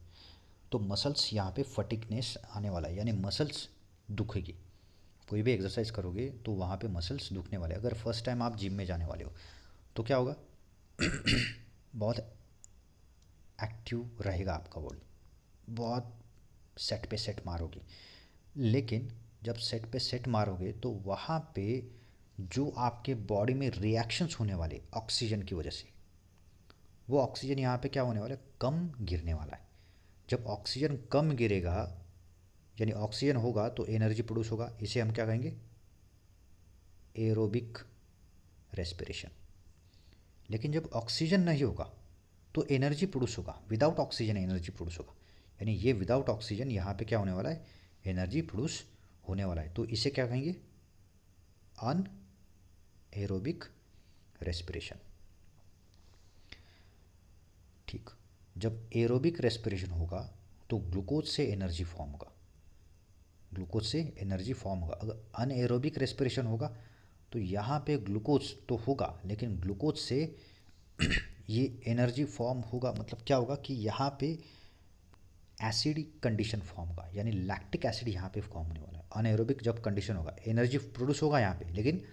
तो मसल्स यहाँ पे फटिकनेस आने वाला है, यानी मसल्स दुखेगी। कोई भी एक्सरसाइज करोगे तो वहाँ पे मसल्स दुखने वाले। अगर फर्स्ट टाइम आप जिम में जाने वाले हो तो क्या होगा, बहुत एक्टिव रहेगा आपका बॉडी, बहुत सेट पे सेट मारोगे। लेकिन जब सेट पे सेट मारोगे तो वहाँ पे जो आपके बॉडी में रिएक्शंस होने वाले ऑक्सीजन की वजह से, वो ऑक्सीजन यहाँ पे क्या होने वाला है, कम गिरने वाला है। जब ऑक्सीजन कम गिरेगा यानी ऑक्सीजन होगा तो एनर्जी प्रोड्यूस होगा, इसे हम क्या कहेंगे, एरोबिक रेस्पिरेशन। लेकिन जब ऑक्सीजन नहीं होगा तो एनर्जी प्रोड्यूस होगा, विदाउट ऑक्सीजन एनर्जी प्रोड्यूस होगा, यानी ये विदाउट ऑक्सीजन यहाँ पे क्या होने वाला है, एनर्जी प्रोड्यूस होने वाला है। तो इसे क्या कहेंगे, अन एरोबिक रेस्पिरेशन। ठीक, जब एरोबिक रेस्पिरेशन होगा तो ग्लूकोज से एनर्जी फॉर्म होगा, ग्लूकोज से एनर्जी फॉर्म होगा। अगर अनएरोबिक रेस्पिरेशन होगा तो यहाँ पे ग्लूकोज तो होगा लेकिन ग्लूकोज से ये एनर्जी फॉर्म होगा, मतलब क्या होगा कि यहाँ पे एसिड कंडीशन फॉर्म होगा, यानी लैक्टिक एसिड यहाँ पे फॉर्म होने वाला है। अनएरोबिक जब कंडीशन होगा, एनर्जी प्रोड्यूस होगा यहाँ पे लेकिन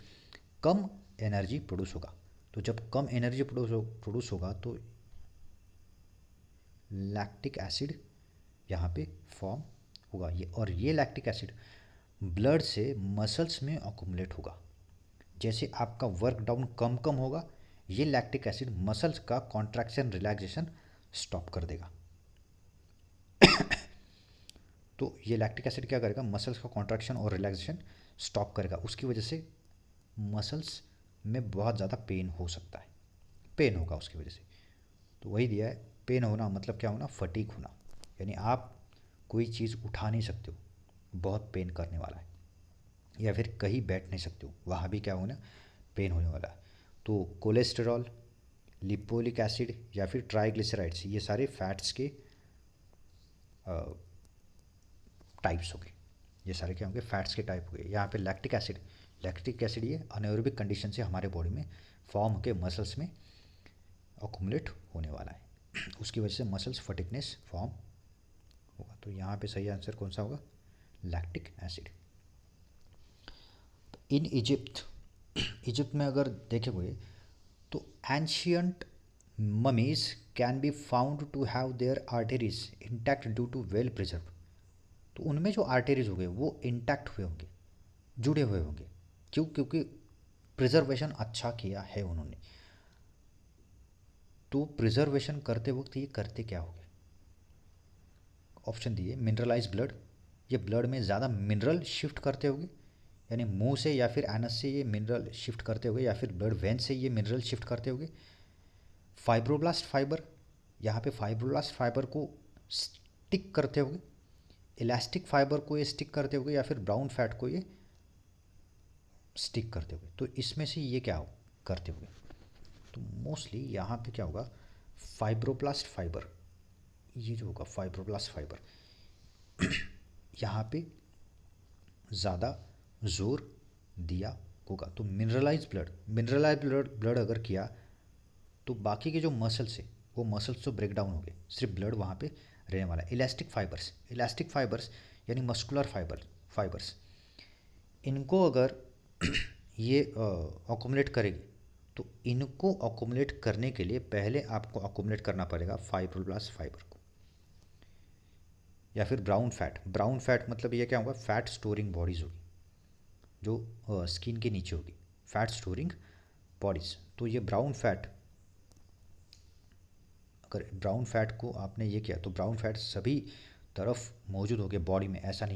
कम एनर्जी प्रोड्यूस होगा। तो जब कम एनर्जी प्रोड्यूस होगा तो लैक्टिक एसिड यहाँ पे फॉर्म होगा, ये, और ये लैक्टिक एसिड ब्लड से मसल्स में अकोमुलेट होगा। जैसे आपका वर्क डाउन कम कम होगा, ये लैक्टिक एसिड मसल्स का कॉन्ट्रैक्शन रिलैक्सेशन स्टॉप कर देगा। तो ये लैक्टिक एसिड क्या करेगा, मसल्स का कॉन्ट्रैक्शन और रिलैक्सेशन स्टॉप करेगा, उसकी वजह से मसल्स में बहुत ज़्यादा पेन हो सकता है, पेन होगा उसकी वजह से। तो वही दिया है, पेन होना मतलब क्या होना, फटीग होना, यानी आप कोई चीज़ उठा नहीं सकते हो, बहुत पेन करने वाला है, या फिर कहीं बैठ नहीं सकते हो, वहाँ भी क्या होना, पेन होने वाला है। तो कोलेस्टेरॉल, लिपोलिक एसिड या फिर ट्राइग्लिसराइड्स, ये सारे फैट्स के टाइप्स हो गए, ये सारे क्या होंगे, फैट्स के टाइप हो गए। यहाँ पे लैक्टिक एसिड, लैक्टिक एसिड ये अनएरोबिक कंडीशन से हमारे बॉडी में फॉर्म होकर मसल्स में अकोमुलेट होने वाला है, उसकी वजह से मसल्स फटिकनेस फॉर्म होगा। तो यहाँ पे सही आंसर कौन सा होगा, lactic acid. In Egypt, Egypt में अगर देखे हुए तो ancient mummies can be found to have their arteries intact due to well preserve. तो उनमें जो आर्टेरीज हो गए वो इंटैक्ट हुए होंगे, जुड़े हुए होंगे, क्यों, क्योंकि प्रिजर्वेशन अच्छा किया है उन्होंने। तो प्रिजर्वेशन करते वक्त ये करते क्या होंगे, ऑप्शन दिए, मिनरलाइज ब्लड, ये ब्लड में ज़्यादा मिनरल शिफ्ट करते होंगे, यानी मुंह से या फिर एनस से ये मिनरल शिफ्ट करते होंगे, या फिर ब्लड वेन से ये मिनरल शिफ्ट करते होंगे। फाइब्रोब्लास्ट फाइबर, यहाँ पे फाइब्रोब्लास्ट फाइबर को स्टिक करते होंगे, इलास्टिक फाइबर को ये स्टिक करते होंगे, या फिर ब्राउन फैट को ये स्टिक करते होंगे। तो इसमें से ये क्या करते होंगे, तो मोस्टली यहाँ पे क्या होगा, फाइब्रोब्लास्ट फाइबर, ये जो होगा फाइब्रोब्लास्ट फाइबर, यहाँ पे ज़्यादा जोर दिया होगा। तो मिनरलाइज ब्लड, मिनरलाइज ब्लड अगर किया तो बाकी के जो मसल्स है वो मसल्स तो ब्रेक डाउन हो गए, सिर्फ ब्लड वहाँ पे रहने वाला है। इलास्टिक फाइबर्स यानी मस्कुलर फाइबर्स, इनको अगर ये अकोमुलेट करेगी तो इनको अकोमुलेट करने के लिए पहले आपको अकोमुलेट करना पड़ेगा फाइब्रोब्लास्ट फाइबर को, या फिर ब्राउन फैट मतलब ये क्या होगा, फैट स्टोरिंग बॉडीज़ होगी जो स्किन के नीचे होगी, फैट स्टोरिंग बॉडीज़। तो ये ब्राउन फैट, अगर ब्राउन फैट को आपने ये किया तो ब्राउन फैट सभी तरफ मौजूद होंगे बॉडी में, ऐसा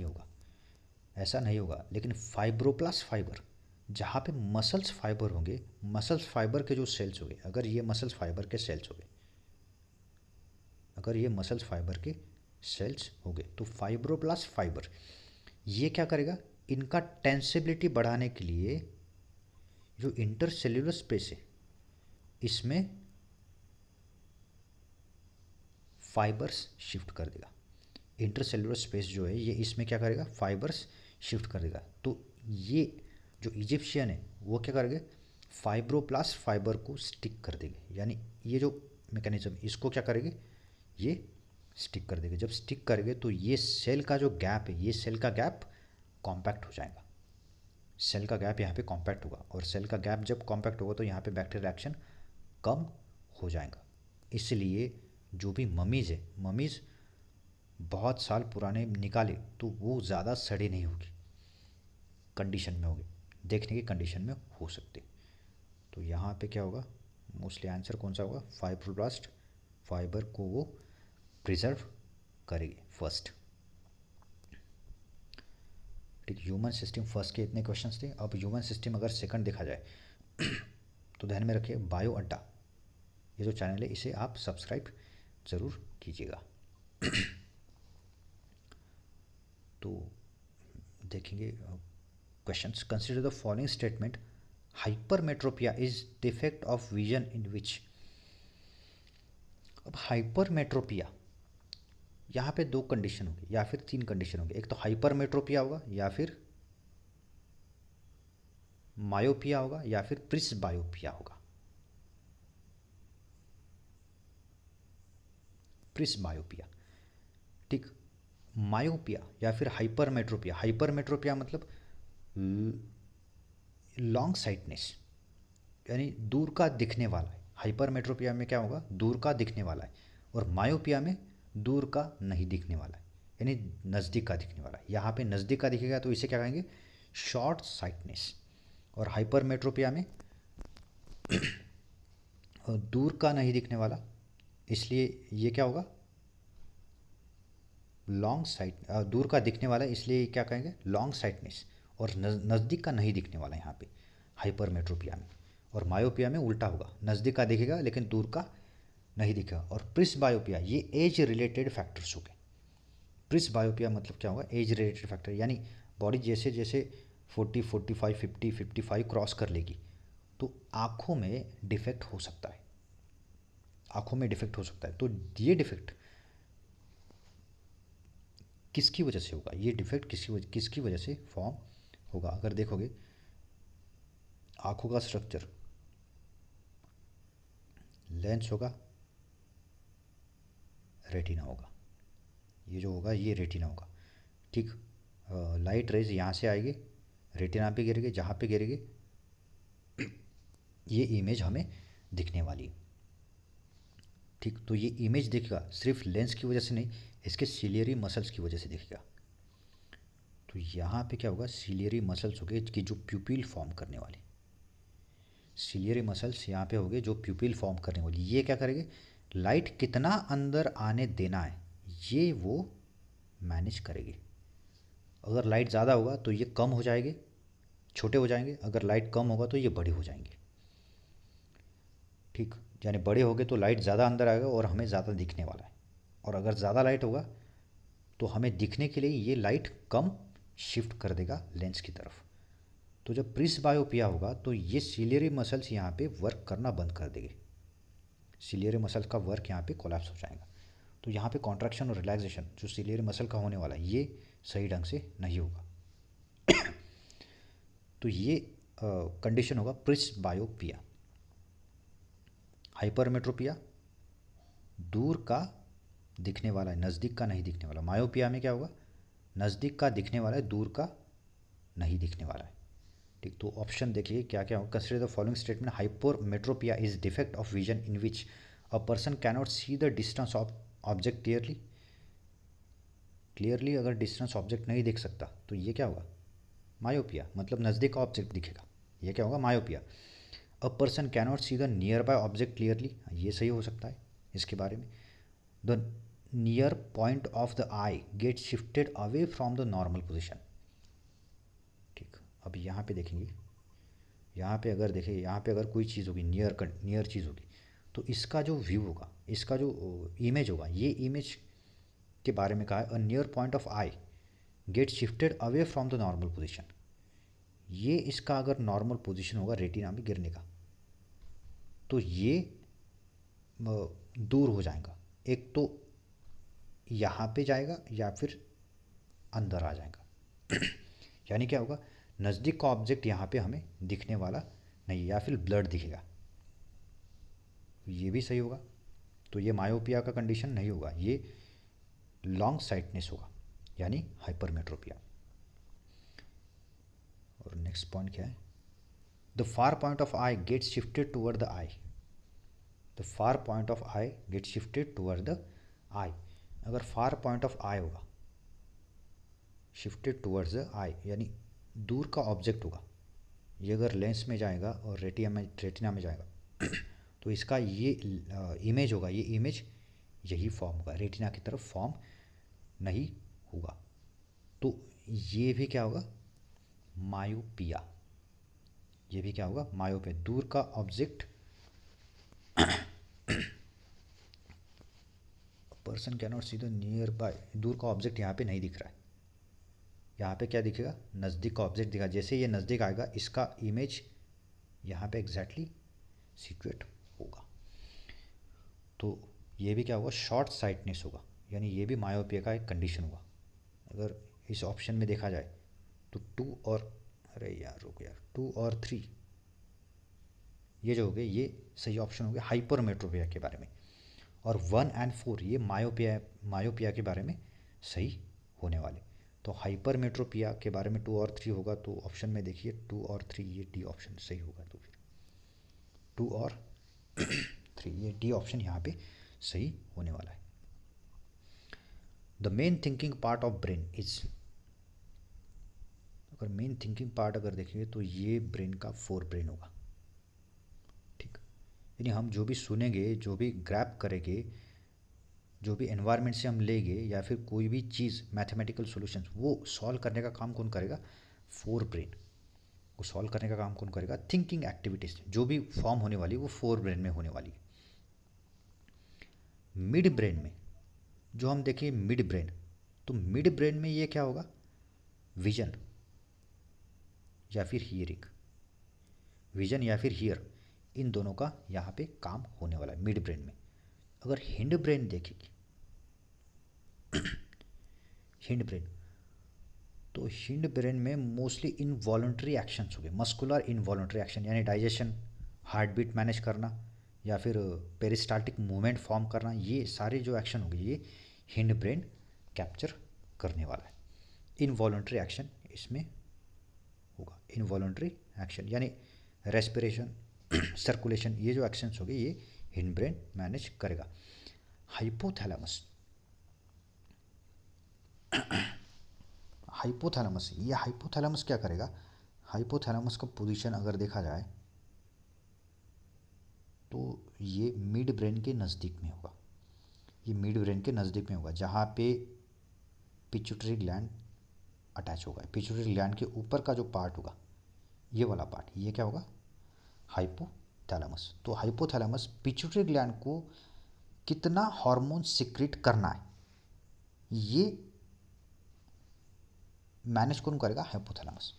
नहीं होगा। लेकिन फाइब्रोब्लास्ट फाइबर, जहाँ पे मसल्स फाइबर होंगे, मसल्स फाइबर के जो सेल्स होंगे, अगर ये मसल्स फाइबर के सेल्स हो गए तो फाइब्रोब्लास्ट फाइबर ये क्या करेगा, इनका टेंसिबिलिटी बढ़ाने के लिए जो इंटरसेल्यूलर स्पेस है इसमें फाइबर्स शिफ्ट कर देगा। इंटरसेल्यूलर स्पेस जो है ये इसमें क्या करेगा, फाइबर्स शिफ्ट कर देगा। तो ये जो इजिप्शियन है वो क्या करेंगे, फाइब्रोब्लास्ट फाइबर को स्टिक कर देंगे, यानी ये जो मैकेनिज्म इसको क्या करेंगे, ये स्टिक कर देंगे। जब स्टिक करेंगे तो ये सेल का जो गैप है, ये सेल का गैप कॉम्पैक्ट हो जाएगा, सेल का गैप यहाँ पे कॉम्पैक्ट होगा, और सेल का गैप जब कॉम्पैक्ट होगा तो यहाँ पे बैक्टीरियल एक्शन कम हो जाएगा। इसलिए जो भी ममीज़ बहुत साल पुराने निकाले तो वो ज़्यादा सड़ी नहीं होगी, कंडीशन में होगी, देखने की कंडीशन में हो सकते। तो यहाँ पे क्या होगा, मोस्टली आंसर कौन सा होगा, फाइब्रोब्लास्ट फाइबर को वो प्रिजर्व करेगी फर्स्ट। ठीक, ह्यूमन सिस्टम फर्स्ट के इतने क्वेश्चंस थे। अब ह्यूमन सिस्टम अगर सेकंड देखा जाए तो ध्यान में रखिए, बायो अड्डा ये जो चैनल है इसे आप सब्सक्राइब ज़रूर कीजिएगा। तो देखेंगे questions. Consider the following statement, hypermetropia is defect of vision in which. अब हाइपरमेट्रोपिया यहाँ पे दो कंडीशन होगी या फिर तीन कंडीशन होगी, एक तो हाइपरमेट्रोपिया होगा, या फिर मायोपिया होगा, या फिर प्रिस्बायोपिया होगा। प्रिस्बायोपिया, ठीक। मायोपिया या फिर हाइपरमेट्रोपिया मतलब लॉन्ग साइटनेस, यानी दूर का दिखने वाला है। हाइपरमेट्रोपिया में क्या होगा, दूर का दिखने वाला है, और मायोपिया में दूर का नहीं दिखने वाला है, यानी नज़दीक का दिखने वाला है। यहाँ पे नज़दीक का दिखेगा तो इसे क्या कहेंगे, शॉर्ट साइटनेस। और हाइपरमेट्रोपिया में दूर का नहीं दिखने वाला, इसलिए ये क्या होगा, लॉन्ग साइट, दूर का दिखने वाला है इसलिए क्या कहेंगे, लॉन्ग साइटनेस। और नज़दीक का नहीं दिखने वाला यहाँ पे हाइपरमेट्रोपिया में। और मायोपिया में उल्टा होगा, नज़दीक का दिखेगा लेकिन दूर का नहीं दिखेगा। और प्रिस्बायोपिया ये एज रिलेटेड फैक्टर्स हो गए। प्रिस्बायोपिया मतलब क्या होगा, एज रिलेटेड फैक्टर, यानी बॉडी जैसे जैसे 40, 45, 50, 55 क्रॉस कर लेगी तो आँखों में डिफेक्ट हो सकता है, तो ये डिफेक्ट किसकी वजह से होगा, ये डिफेक्ट किसकी वजह से फॉर्म होगा। अगर देखोगे आँखों का स्ट्रक्चर, लेंस होगा, रेटिना होगा, ये जो होगा ये रेटिना होगा, ठीक। लाइट रेज यहाँ से आएगी, रेटिना पे गिरेगी, जहाँ पे गिरेगी ये इमेज हमें दिखने वाली है, ठीक। तो ये इमेज दिखेगा सिर्फ लेंस की वजह से नहीं, इसके सिलियरी मसल्स की वजह से दिखेगा। तो यहाँ पे क्या होगा, सिलियरी मसल्स हो गए कि जो प्यूपिल फॉर्म करने वाले, सिलियरी मसल्स यहाँ पे हो गए जो प्यूपिल फॉर्म करने वाली, ये क्या करेंगे, लाइट कितना अंदर आने देना है ये वो मैनेज करेगी। अगर लाइट ज़्यादा होगा तो ये कम हो जाएंगे, छोटे हो जाएंगे, अगर लाइट कम होगा तो ये बड़े हो जाएंगे, ठीक। यानी बड़े हो गए तो लाइट ज़्यादा अंदर आएगा और हमें ज़्यादा दिखने वाला है, और अगर ज़्यादा लाइट होगा तो हमें दिखने के लिए ये लाइट कम शिफ्ट कर देगा लेंस की तरफ। तो जब प्रिस्बायोपिया होगा तो ये सिलियरी मसल्स यहाँ पे वर्क करना बंद कर देंगे, सिलियरी मसल का वर्क यहाँ पे कोलैप्स हो जाएगा। तो यहाँ पे कॉन्ट्रैक्शन और रिलैक्सेशन जो सिलियरी मसल का होने वाला है ये सही ढंग से नहीं होगा। तो ये कंडीशन होगा प्रिस्बायोपिया। हाइपरमेट्रोपिया दूर का दिखने वाला है, नज़दीक का नहीं दिखने वाला। मायोपिया में क्या होगा, नज़दीक का दिखने वाला है, दूर का नहीं दिखने वाला है। ठीक, तो ऑप्शन देखिए क्या क्या होगा। Consider the following statement, hypermetropia is defect of vision in which a person cannot see the distance of object clearly. Clearly अगर डिस्टेंस ऑब्जेक्ट नहीं देख सकता तो ये क्या होगा, मायोपिया, मतलब नज़दीक का ऑब्जेक्ट दिखेगा, ये क्या होगा, myopia. A person cannot see the near by object clearly, ये सही हो सकता है इसके बारे में। The near point of the I get shifted away from the normal position. ठीक, अब यहाँ पे देखेंगे, यहाँ पे अगर देखें, यहाँ पे अगर कोई चीज़ होगी नियर चीज़ होगी तो इसका जो व्यू होगा, इसका जो इमेज होगा, ये इमेज के बारे में कहा है। अ near point of eye get shifted away from the normal position, ये इसका अगर नॉर्मल पोजिशन होगा रेटिना में गिरने का तो ये दूर हो जाएगा, एक तो यहाँ पे जाएगा या फिर अंदर आ जाएगा। यानी क्या होगा, नज़दीक का ऑब्जेक्ट यहाँ पे हमें दिखने वाला नहीं, या फिर ब्लड दिखेगा, ये भी सही होगा। तो ये मायोपिया का कंडीशन नहीं होगा, ये लॉन्ग साइटनेस होगा, यानी हाइपरमेट्रोपिया। और नेक्स्ट पॉइंट क्या है, the far point of eye gets shifted toward the eye. The far point of eye get shifted toward the eye. अगर फार पॉइंट ऑफ आई होगा शिफ्टेड टूवर्ड्स द आई, यानी दूर का ऑब्जेक्ट होगा, ये अगर लेंस में जाएगा और रेटिना में जाएगा तो इसका ये इमेज होगा, ये इमेज यही फॉर्म होगा, रेटिना की तरफ फॉर्म नहीं होगा। तो ये भी क्या होगा, मायोपिया। ये भी क्या होगा, मायोपिया। दूर का object, person cannot see the near by, दूर का ऑब्जेक्ट यहाँ पे नहीं दिख रहा है, यहाँ पे क्या दिखेगा, नज़दीक का ऑब्जेक्ट दिखा। जैसे ये नज़दीक आएगा इसका इमेज यहाँ पे एग्जैक्टली सिचुएट होगा। तो ये भी क्या होगा, शॉर्ट साइटनेस होगा, यानी ये भी मायोपिया का एक कंडीशन होगा। अगर इस ऑप्शन में देखा जाए तो 2 और, अरे यार रुक यार, 2 और 3 ये जो हो गए ये सही ऑप्शन हो गए हाइपरमेट्रोपिया के बारे में। और 1 और 4 ये मायोपिया के बारे में सही होने वाले। तो हाइपरमेट्रोपिया के बारे में 2 और 3 होगा, तो ऑप्शन में देखिए 2 और 3, ये डी ऑप्शन सही होगा। तो फिर 2 और 3, ये डी ऑप्शन यहाँ पे सही होने वाला है। The main thinking part of brain is, अगर मेन थिंकिंग पार्ट अगर देखिए तो ये ब्रेन का फोर ब्रेन होगा। ठीक, यानी हम जो भी सुनेंगे, जो भी ग्रैप करेंगे, जो भी एनवायरनमेंट से हम लेंगे, या फिर कोई भी चीज़ मैथमेटिकल सॉल्यूशंस, वो सॉल्व करने का काम कौन करेगा, फोर ब्रेन। वो सॉल्व करने का काम कौन करेगा, थिंकिंग एक्टिविटीज जो भी फॉर्म होने वाली वो फोर ब्रेन में होने वाली है। मिड ब्रेन में जो हम देखें मिड ब्रेन, तो मिड ब्रेन में ये क्या होगा, विजन या फिर हियरिंग, विजन या फिर हियर, इन दोनों का यहाँ पे काम होने वाला है मिड ब्रेन में। अगर हिंड ब्रेन देखेंगे, हिंड ब्रेन, तो हिंड ब्रेन में मोस्टली इनवॉलंटरी एक्शंस हो गए, मस्कुलर इनवॉलंटरी एक्शन, यानी डाइजेशन, हार्ट बीट मैनेज करना, या फिर पेरिस्टाल्टिक मूवमेंट फॉर्म करना, ये सारे जो एक्शन हो गए ये हिंड ब्रेन कैप्चर करने वाला है। इनवॉलंटरी एक्शन इसमें होगा, इनवॉलंटरी एक्शन यानी रेस्पिरेशन, सर्कुलेशन, ये जो एक्शंस हो गए ये हिंड ब्रेन मैनेज करेगा। हाइपोथैलेमस, हाइपोथैलेमस, ये हाइपोथैलेमस क्या करेगा, हाइपोथैलेमस का पोजीशन अगर देखा जाए तो ये मिड ब्रेन के नज़दीक में होगा, ये मिड ब्रेन के नज़दीक में होगा जहाँ पे पिट्यूटरी ग्लैंड अटैच होगा। पिट्यूटरी ग्लैंड के ऊपर का जो पार्ट होगा, ये वाला पार्ट, ये क्या होगा, हाइपोथैलेमस। तो हाइपोथैलेमस पिट्यूटरी ग्लैंड को कितना हार्मोन सिक्रीट करना है ये मैनेज कौन करेगा, हाइपोथैलेमस।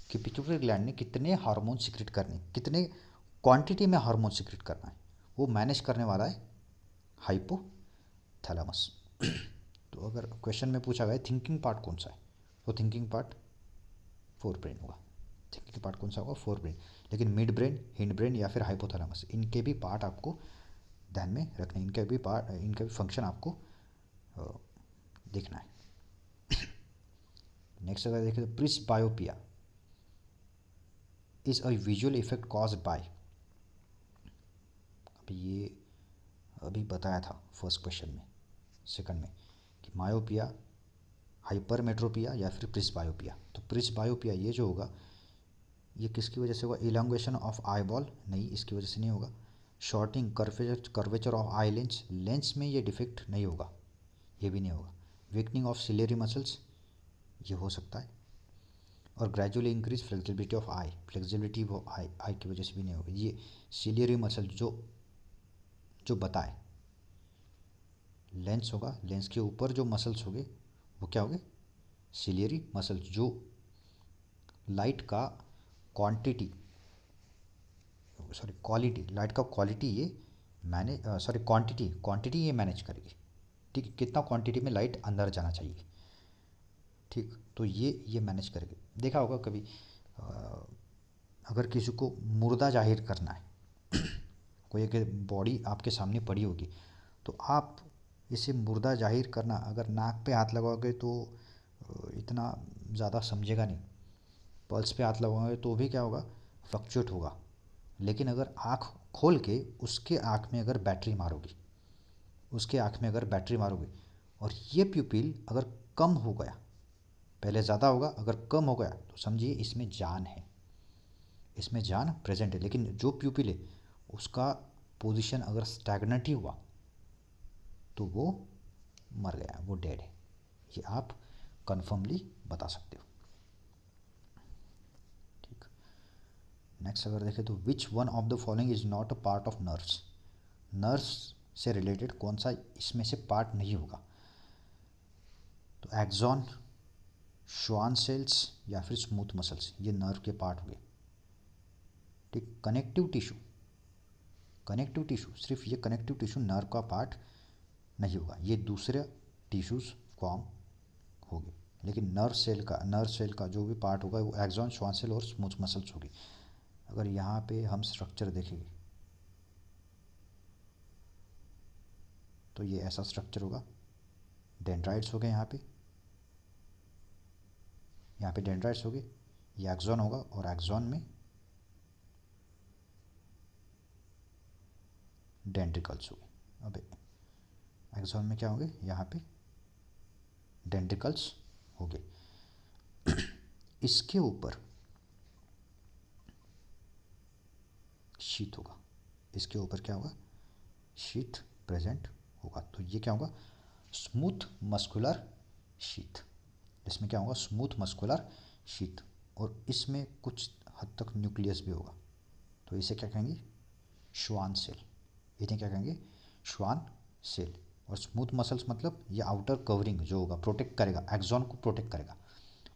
कि पिट्यूटरी ग्लैंड ने कितने हार्मोन सिक्रीट करने, कितने क्वांटिटी में हार्मोन सिक्रीट करना है, वो मैनेज करने वाला है हाइपोथैलेमस। तो अगर क्वेश्चन में पूछा गया थिंकिंग पार्ट कौन सा है, तो थिंकिंग पार्ट फोर ब्रेन होगा। थिंकिंग पार्ट कौन सा होगा, फोर ब्रेन। लेकिन मिड ब्रेन, हिंड ब्रेन या फिर हाइपोथैलेमस, इनके भी पार्ट आपको ध्यान में रखना, इनका भी पार्ट, इनका भी फंक्शन आपको देखना है। नेक्स्ट अगर देखें तो presbyopia is a visual effect cause by, अभी ये अभी बताया था फर्स्ट क्वेश्चन में, सेकंड में, कि मायोपिया, हाइपरमेट्रोपिया या फिर प्रिस्बायोपिया। तो प्रिस्बायोपिया ये जो होगा ये किसकी वजह से होगा? इलांगुएशन ऑफ आई बॉल, नहीं इसकी वजह से नहीं होगा। Shorting curvature of eye lens, lens में ये डिफेक्ट नहीं होगा, ये भी नहीं होगा। वीकनिंग ऑफ सिलेरी मसल्स, ये हो सकता है। और gradually increase flexibility of I, flexibility वो आई की वजह से भी नहीं होगी। ये सिलेरी मसल जो जो बताए, लेंस होगा, लेंस के ऊपर जो मसल्स होंगे वो क्या होंगे? सिलेरी मसल्स, जो लाइट का क्वांटिटी, सॉरी क्वालिटी, लाइट का क्वालिटी ये मैनेज, सॉरी क्वांटिटी ये मैनेज करेगी। ठीक है, कितना क्वांटिटी में लाइट अंदर जाना चाहिए, ठीक, तो ये मैनेज करेगी। देखा होगा कभी अगर किसी को मुर्दा जाहिर करना है, कोई एक बॉडी आपके सामने पड़ी होगी, तो आप इसे मुर्दा जाहिर करना, अगर नाक पे हाथ लगाओगे तो इतना ज़्यादा समझेगा नहीं, पल्स पे हाथ लगाओगे तो भी क्या होगा? फ्लक्चुएट होगा। लेकिन अगर आँख खोल के उसके आँख में अगर बैटरी मारोगे, उसके आँख में अगर बैटरी मारोगे और ये प्यूपिल अगर कम हो गया, पहले ज़्यादा होगा, अगर कम हो गया तो समझिए इसमें जान है, इसमें जान प्रेजेंट है। लेकिन जो प्यूपिल है उसका पोजीशन अगर स्टैग्नेंट ही हुआ तो वो मर गया, वो डेड है, ये आप कन्फर्मली बता सकते हो। ठीक, नेक्स्ट अगर देखें तो which one of the following is not a part of nerves, nerves से रिलेटेड कौन सा इसमें से पार्ट नहीं होगा? तो एक्सॉन, श्वान सेल्स या फिर स्मूथ मसल्स, ये नर्व के पार्ट हुए। ठीक, कनेक्टिव टिश्यू, कनेक्टिव टिश्यू, सिर्फ ये कनेक्टिव टिश्यू नर्व का पार्ट नहीं होगा, ये दूसरे टिश्यूज फॉर्म होगी। लेकिन नर्व सेल का जो भी पार्ट होगा वो एक्सॉन, श्वान सेल और स्मूथ मसल्स होगी। अगर यहाँ पे हम स्ट्रक्चर देखेंगे तो ये ऐसा स्ट्रक्चर होगा, डेंड्राइट्स हो गए यहाँ पे डेंड्राइट्स हो गए, ये एक्सॉन होगा और एक्सॉन में डेंड्रिकल्स हो गए। अब एक्सॉन में क्या होंगे? यहाँ पे डेंड्रिकल्स हो गए। इसके ऊपर शीथ होगा, इसके ऊपर क्या होगा? शीथ प्रेजेंट होगा। तो ये क्या होगा? स्मूथ मस्कुलर शीथ, इसमें क्या होगा? स्मूथ मस्कुलर शीथ, और इसमें कुछ हद तक न्यूक्लियस भी होगा, तो इसे क्या कहेंगे? श्वान सेल, इन्हें क्या कहेंगे? Schwann cell. और स्मूथ मसल्स मतलब ये आउटर कवरिंग जो होगा, प्रोटेक्ट करेगा, एक्सॉन को प्रोटेक्ट करेगा,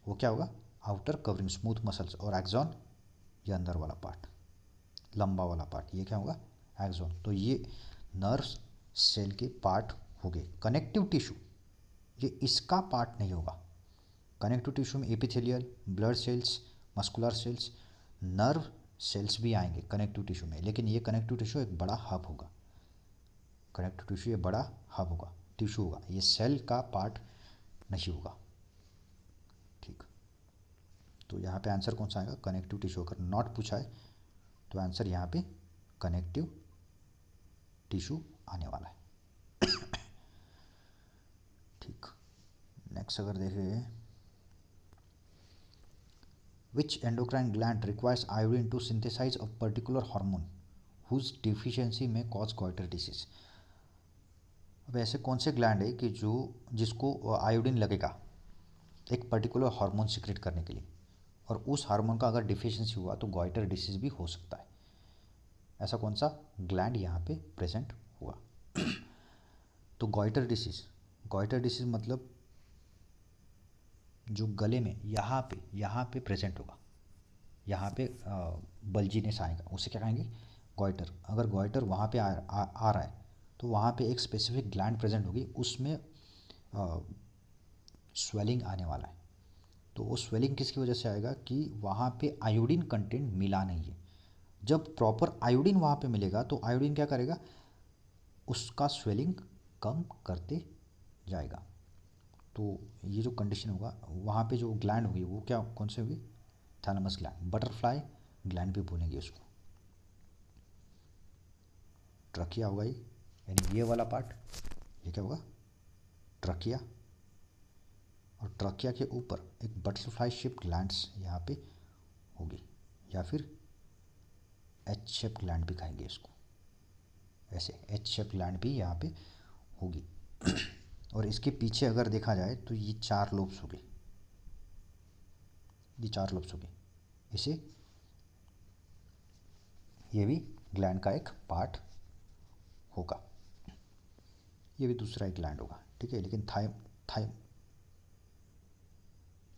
वो क्या होगा? Outer covering smooth muscles. और एक्सॉन ये अंदर वाला पार्ट, लंबा वाला पार्ट, ये क्या होगा? एक्सॉन। तो ये नर्व सेल के पार्ट हो गए। कनेक्टिव टिश्यू ये इसका पार्ट नहीं होगा। कनेक्टिव टिश्यू में epithelial, blood cells, muscular cells, nerve cells भी आएंगे कनेक्टिव टिश्यू में, लेकिन ये कनेक्टिव टिश्यू एक बड़ा हब होगा, कनेक्टिव टिश्यू ये बड़ा हब होगा, टिश्यू होगा, ये सेल का पार्ट नहीं होगा। ठीक, तो यहाँ पे आंसर कौन सा आएगा? Connective tissue. अगर नॉट पूछा है तो आंसर यहाँ पे कनेक्टिव टिश्यू आने वाला है। ठीक, नेक्स्ट अगर देखें, which endocrine gland requires iodine to synthesise a particular hormone whose deficiency में कॉज गॉइटर डिसीज। अब ऐसे कौन से ग्लैंड है कि जो जिसको आयोडीन लगेगा एक पर्टिकुलर हार्मोन सिक्रेट करने के लिए, और उस हार्मोन का अगर डिफिशियंसी हुआ तो गॉइटर डिसीज भी हो सकता है। ऐसा कौन सा ग्लैंड यहाँ पे प्रेजेंट हुआ? तो गॉइटर डिसीज मतलब जो गले में यहाँ पे प्रेजेंट होगा, यहाँ पे बल्जीनेस आएगा, उसे क्या कहेंगे? गॉइटर। अगर गॉइटर वहाँ पे आ रहा है तो वहाँ पे एक स्पेसिफिक ग्लैंड प्रेजेंट होगी, उसमें स्वेलिंग आने वाला है। तो वो स्वेलिंग किसकी वजह से आएगा? कि वहाँ पे आयोडीन कंटेंट मिला नहीं है। जब प्रॉपर आयोडीन वहाँ पे मिलेगा तो आयोडीन क्या करेगा? उसका स्वेलिंग कम करते जाएगा। तो ये जो कंडीशन होगा वहाँ पे जो ग्लैंड होगी वो क्या कौन सी होगी, थैलेमस ग्लैंड, बटरफ्लाई ग्लैंड भी बोलेंगे उसको। ट्रकिया होगा ये, यानी ये वाला पार्ट, ये क्या होगा ट्रकिया, और ट्रकिया के ऊपर एक बटरफ्लाई शेप ग्लैंड्स यहाँ पे होगी, या फिर एच शेप ग्लैंड भी कहेंगे इसको, ऐसे एच शेप ग्लैंड भी यहाँ पे होगी। और इसके पीछे अगर देखा जाए तो ये 4 लोब्स होगी, ये 4 लोब्स होगी, इसे ये भी ग्लैंड का एक पार्ट होगा, ये भी दूसरा एक ग्लैंड होगा, ठीक है। लेकिन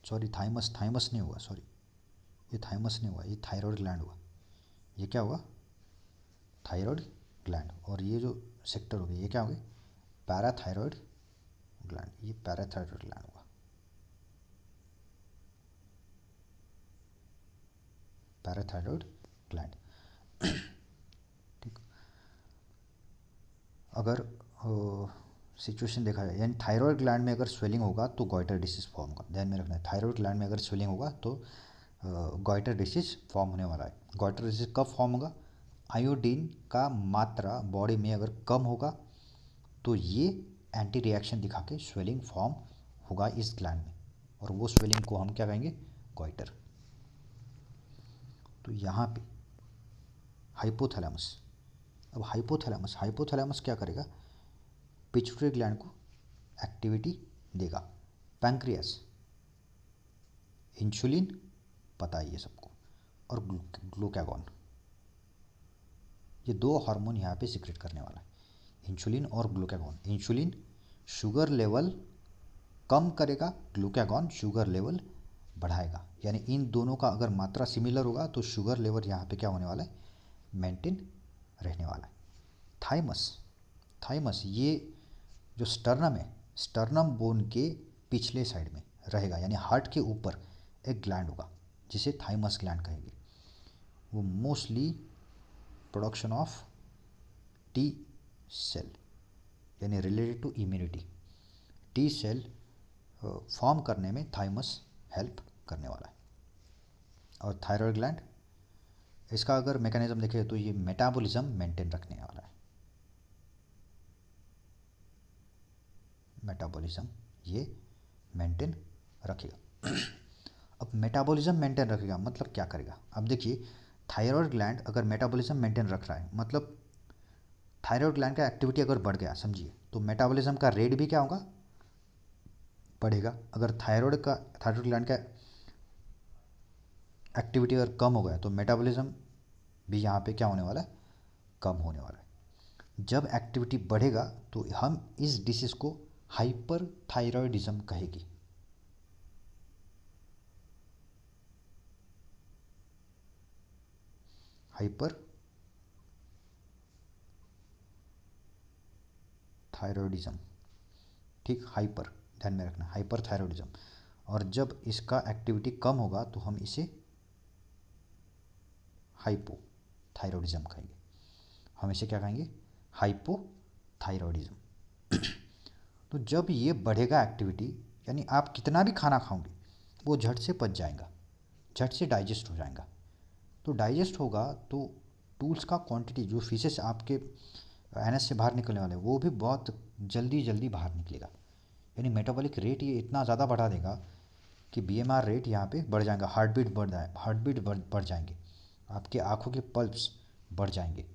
थाइमस थाइमस नहीं होगा, सॉरी ये थाइमस नहीं होगा, ये थायराइड ग्लैंड होगा। ये क्या होगा, थायराइड ग्लैंड। और ये जो सेक्टर होगी ये क्या होगी, पैराथायरॉयड ग्लैंड, ये पैराथायरॉयड ग्लैंड होगा, पैराथायरॉयड ग्लैंड। ठीक, अगर सिचुएशन देखा जाए, यानी थायराइड ग्लैंड में अगर स्वेलिंग होगा तो गॉइटर डिसीज फॉर्म होगा, ध्यान में रखना है। थायराइड ग्लैंड में अगर स्वेलिंग होगा तो गॉइटर डिसीज फॉर्म होने वाला है। गॉइटर डिसीज कब फॉर्म होगा, आयोडीन का मात्रा बॉडी में अगर कम होगा तो ये एंटी रिएक्शन दिखा के स्वेलिंग फॉर्म होगा इस ग्लैंड में, और वो स्वेलिंग को हम क्या कहेंगे, गॉइटर। तो यहाँ पे हाइपोथैलेमस, अब हाइपोथैलेमस क्या करेगा, पिट्यूटरी ग्लैंड को एक्टिविटी देगा। पैंक्रियास, इंसुलिन, पता है ये सबको, और ग्लूकागॉन, ये 2 हार्मोन यहाँ पे सिक्रेट करने वाला है, इंसुलिन और ग्लूकागॉन। इंसुलिन शुगर लेवल कम करेगा, ग्लूकागॉन शुगर लेवल बढ़ाएगा, यानी इन दोनों का अगर मात्रा सिमिलर होगा तो शुगर लेवल यहाँ पे क्या होने वाला है, मेंटेन रहने वाला है। थाइमस ये जो स्टर्नम है, स्टर्नम बोन के पिछले साइड में रहेगा, यानी हार्ट के ऊपर एक ग्लैंड होगा जिसे थाइमस ग्लैंड कहेंगे। वो mostly production of T cell, यानी related to immunity, T cell form करने में थाइमस हेल्प करने वाला है। और थायराइड ग्लैंड, इसका अगर मैकेनिज्म देखें तो ये मेटाबॉलिज्म मेंटेन रखने वाला है, मेटाबॉलिज्म ये मेंटेन रखेगा। अब मेटाबॉलिज्म मेंटेन रखेगा मतलब क्या करेगा, अब देखिए थायराइड ग्लैंड अगर मेटाबॉलिज्म मेंटेन रख रहा है मतलब थायराइड ग्लैंड का एक्टिविटी अगर बढ़ गया समझिए, तो मेटाबॉलिज्म का रेट भी क्या होगा, बढ़ेगा। अगर थायराइड ग्लैंड का एक्टिविटी अगर कम हो गया तो मेटाबॉलिज्म भी यहाँ पे क्या होने वाला है, कम होने वाला है। जब एक्टिविटी बढ़ेगा तो हम इस डिसीज को हाइपर थायराइडिज्म कहेगी। हाइपर थायराइडिज्म, ठीक, हाइपर, ध्यान में रखना, हाइपर थायराइडिज्म। और जब इसका एक्टिविटी कम होगा तो हम इसे हाइपो थायराइडिज्म कहेंगे। हम इसे क्या कहेंगे, हाइपो थायराइडिज्म। तो जब ये बढ़ेगा एक्टिविटी, यानी आप कितना भी खाना खाओगे वो झट से पच जाएगा, झट से डाइजेस्ट हो जाएगा। तो डाइजेस्ट होगा तो टूल्स का क्वांटिटी, जो फीसेस आपके एनएस से बाहर निकलने वाले हैं वो भी बहुत जल्दी जल्दी बाहर निकलेगा, यानी मेटाबॉलिक रेट ये इतना ज़्यादा बढ़ा देगा कि बीएमआर रेट यहाँ पे बढ़ जाएगा, हार्ट बीट बढ़ जाएंगे, आपके आँखों के पल्स बढ़ जाएंगे,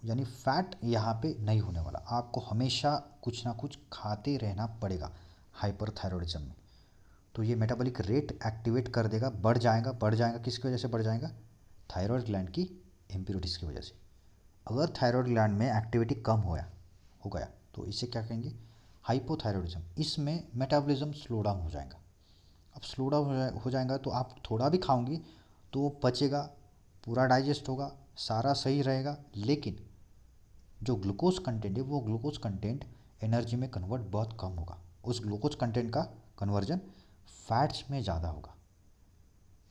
यानी फैट यहाँ पे नहीं होने वाला। आपको हमेशा कुछ ना कुछ खाते रहना पड़ेगा हाइपरथायरॉयडिज्म में। तो ये मेटाबॉलिक रेट एक्टिवेट कर देगा, बढ़ जाएगा किसकी वजह से बढ़ जाएगा, थायराइड ग्लैंड की इम्प्योरिटीज़ की वजह से। अगर थायराइड ग्लैंड में एक्टिविटी कम हो गया तो इसे क्या कहेंगे, हाइपोथायरॉयडिज्म। इसमें मेटाबॉलिज्म स्लो डाउन हो जाएगा। अब स्लो डाउन हो जाएगा तो आप थोड़ा भी खाओगे तो वो पचेगा, पूरा डाइजेस्ट होगा, सारा सही रहेगा, लेकिन जो ग्लूकोज कंटेंट है वो ग्लूकोज कंटेंट एनर्जी में कन्वर्ट बहुत कम होगा। उस ग्लूकोज कंटेंट का कन्वर्जन फैट्स में ज़्यादा होगा।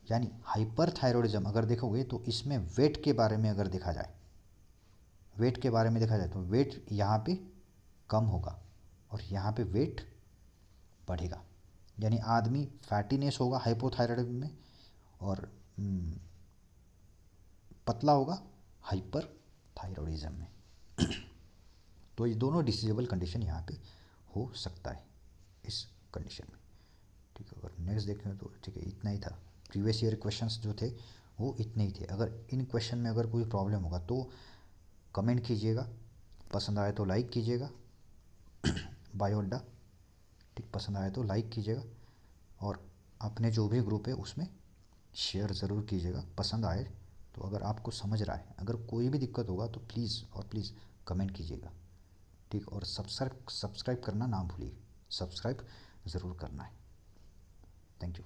यानी हाइपरथायरॉयडिज्म अगर देखोगे तो इसमें वेट के बारे में अगर देखा जाए वेट के बारे में देखा जाए तो वेट यहाँ पे कम होगा और यहाँ पे वेट बढ़ेगा, यानी आदमी फैटीनेस होगा हाइपोथायराइडिज्म में और पतला होगा हाइपर थायराइडिज्म में। तो ये दोनों डिसीजेबल कंडीशन यहाँ पे हो सकता है इस कंडीशन में। ठीक है, अगर नेक्स्ट देखें तो ठीक है इतना ही था। प्रीवियस ईयर क्वेश्चंस जो थे वो इतने ही थे। अगर इन क्वेश्चन में अगर कोई प्रॉब्लम होगा तो कमेंट कीजिएगा, पसंद आए तो लाइक कीजिएगा बायो अड्डा, ठीक, पसंद आए तो लाइक कीजिएगा और अपने जो भी ग्रुप है उसमें शेयर ज़रूर कीजिएगा पसंद आए तो। अगर आपको समझ रहा है, अगर कोई भी दिक्कत होगा तो प्लीज़ और प्लीज़ कमेंट कीजिएगा, ठीक। और सब्सक्राइब करना ना भूलिए, सब्सक्राइब ज़रूर करना है। Thank you.